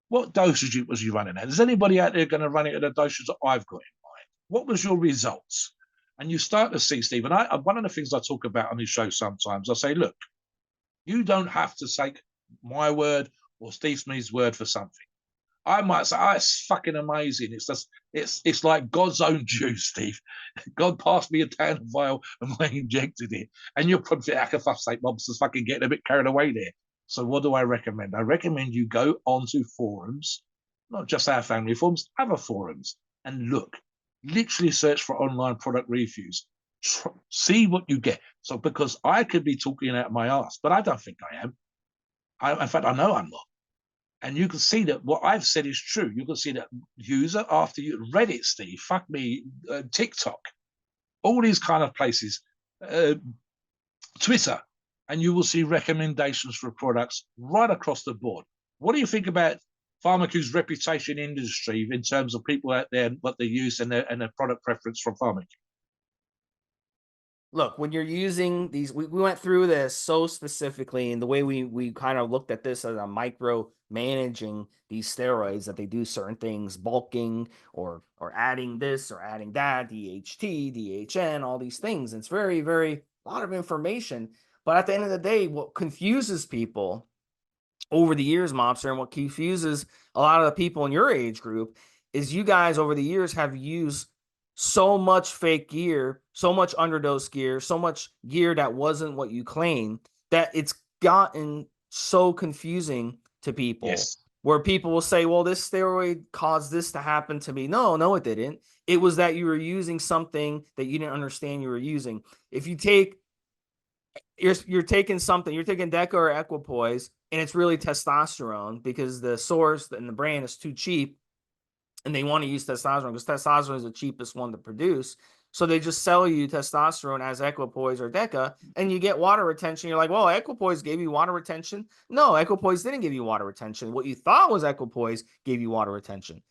What dosage was you running at? Is anybody out there going to run it at a dosage that I've got in mind? What was your results? And you start to see, Steve, and one of the things I talk about on this show sometimes, I say, look, you don't have to take my word or Stevesmi's word for something. I might say, oh, it's fucking amazing. It's just, it's like God's own juice, Steve. God passed me a tan vial and I injected it. And you're probably thinking, for fuck's sake, Mobster's fucking getting a bit carried away there. So what do I recommend? I recommend you go onto forums, not just our family forums, other forums, and look. Literally search for online product reviews. See what you get. So because I could be talking out my ass, but I don't think I am. In fact, I know I'm not. And you can see that what I've said is true. You can see that user after you, Reddit, Steve, fuck me, TikTok, all these kind of places, Twitter, and you will see recommendations for products right across the board. What do you think about Pharmaqo's reputation in the industry in terms of people out there, what they use and their product preference from Pharmaqo? Look, when you're using these, we went through this so specifically, and the way we kind of looked at this as a micro managing these steroids, that they do certain things, bulking or adding this or adding that, DHT, DHN, all these things. It's very, very a lot of information. But at the end of the day, what confuses people over the years, Mobster, and what confuses a lot of the people in your age group is you guys over the years have used so much fake gear, so much underdose gear, so much gear that wasn't what you claimed, that it's gotten so confusing to people. Yes. Where people will say, well, this steroid caused this to happen to me. No, it didn't. It was that you were using something that you didn't understand you were using. If you take, you're taking something, you're taking Deca or Equipoise, and it's really testosterone because the source and the brand is too cheap, and they want to use testosterone because testosterone is the cheapest one to produce. So they just sell you testosterone as Equipoise or Deca, and you get water retention. You're like, well, Equipoise gave you water retention. No, Equipoise didn't give you water retention. What you thought was Equipoise gave you water retention.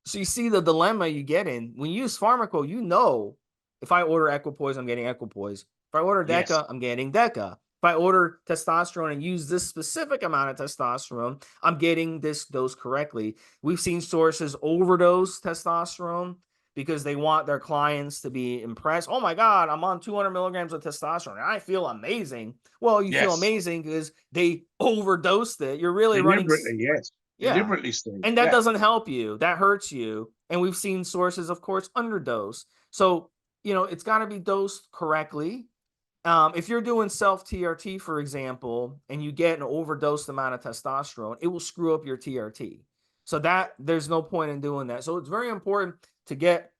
So you see the dilemma you get in. When you use Pharmaqo, you know, if I order Equipoise, I'm getting Equipoise. If I order Deca, yes, I'm getting Deca. If I order testosterone and use this specific amount of testosterone, I'm getting this dose correctly. We've seen sources overdose testosterone because they want their clients to be impressed. Oh my God, I'm on 200 milligrams of testosterone and I feel amazing. Well, you feel amazing because they overdosed it. You're really deliberately, running. yes. Yeah. Deliberately, Steve. And that doesn't help you. That hurts you. And we've seen sources, of course, underdose. So, you know, it's got to be dosed correctly. If you're doing self-TRT, for example, and you get an overdosed amount of testosterone, it will screw up your TRT. So that there's no point in doing that. So it's very important to get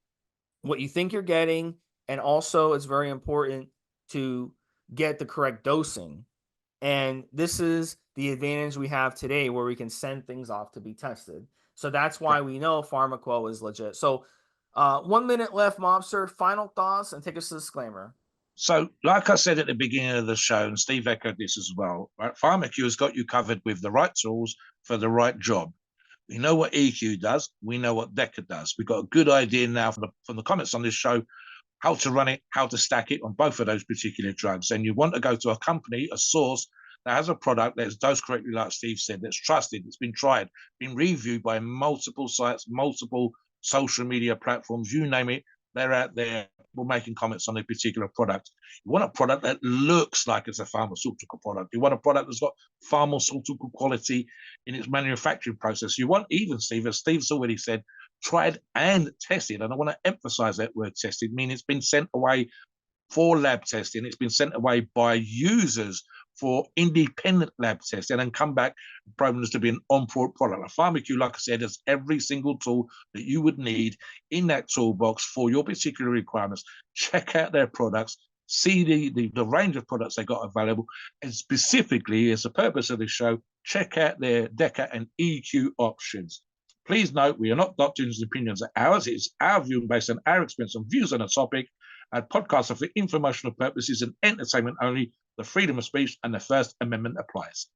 what you think you're getting. And also it's very important to get the correct dosing. And this is the advantage we have today where we can send things off to be tested. So that's why we know Pharmaqo is legit. So 1 minute left, Mobster. Final thoughts and take us to the disclaimer. So, like I said at the beginning of the show, and Steve echoed this as well, right? Pharmaqo has got you covered with the right tools for the right job. We know what EQ does. We know what Deca does. We've got a good idea now from the comments on this show how to run it, how to stack it on both of those particular drugs. And you want to go to a company, a source that has a product that is dosed correctly, like Steve said, that's trusted, it's been tried, been reviewed by multiple sites, multiple social media platforms, you name it, they're out there, people making comments on a particular product. You want a product that looks like it's a pharmaceutical product. You want a product that's got pharmaceutical quality in its manufacturing process. You want, even Steve, as Steve's already said, tried and tested. And I want to emphasize that word tested, meaning it's been sent away for lab testing. It's been sent away by users for independent lab testing and come back proven to be an on-point product. A Pharmaqo, like I said, has every single tool that you would need in that toolbox for your particular requirements. Check out their products, see the range of products they got available, and specifically, as the purpose of this show, check out their Deca and EQ options. Please note, we are not doctors' opinions are ours. It's our view based on our experience and views on a topic. Our podcasts are for informational purposes and entertainment only. The freedom of speech and the First Amendment applies.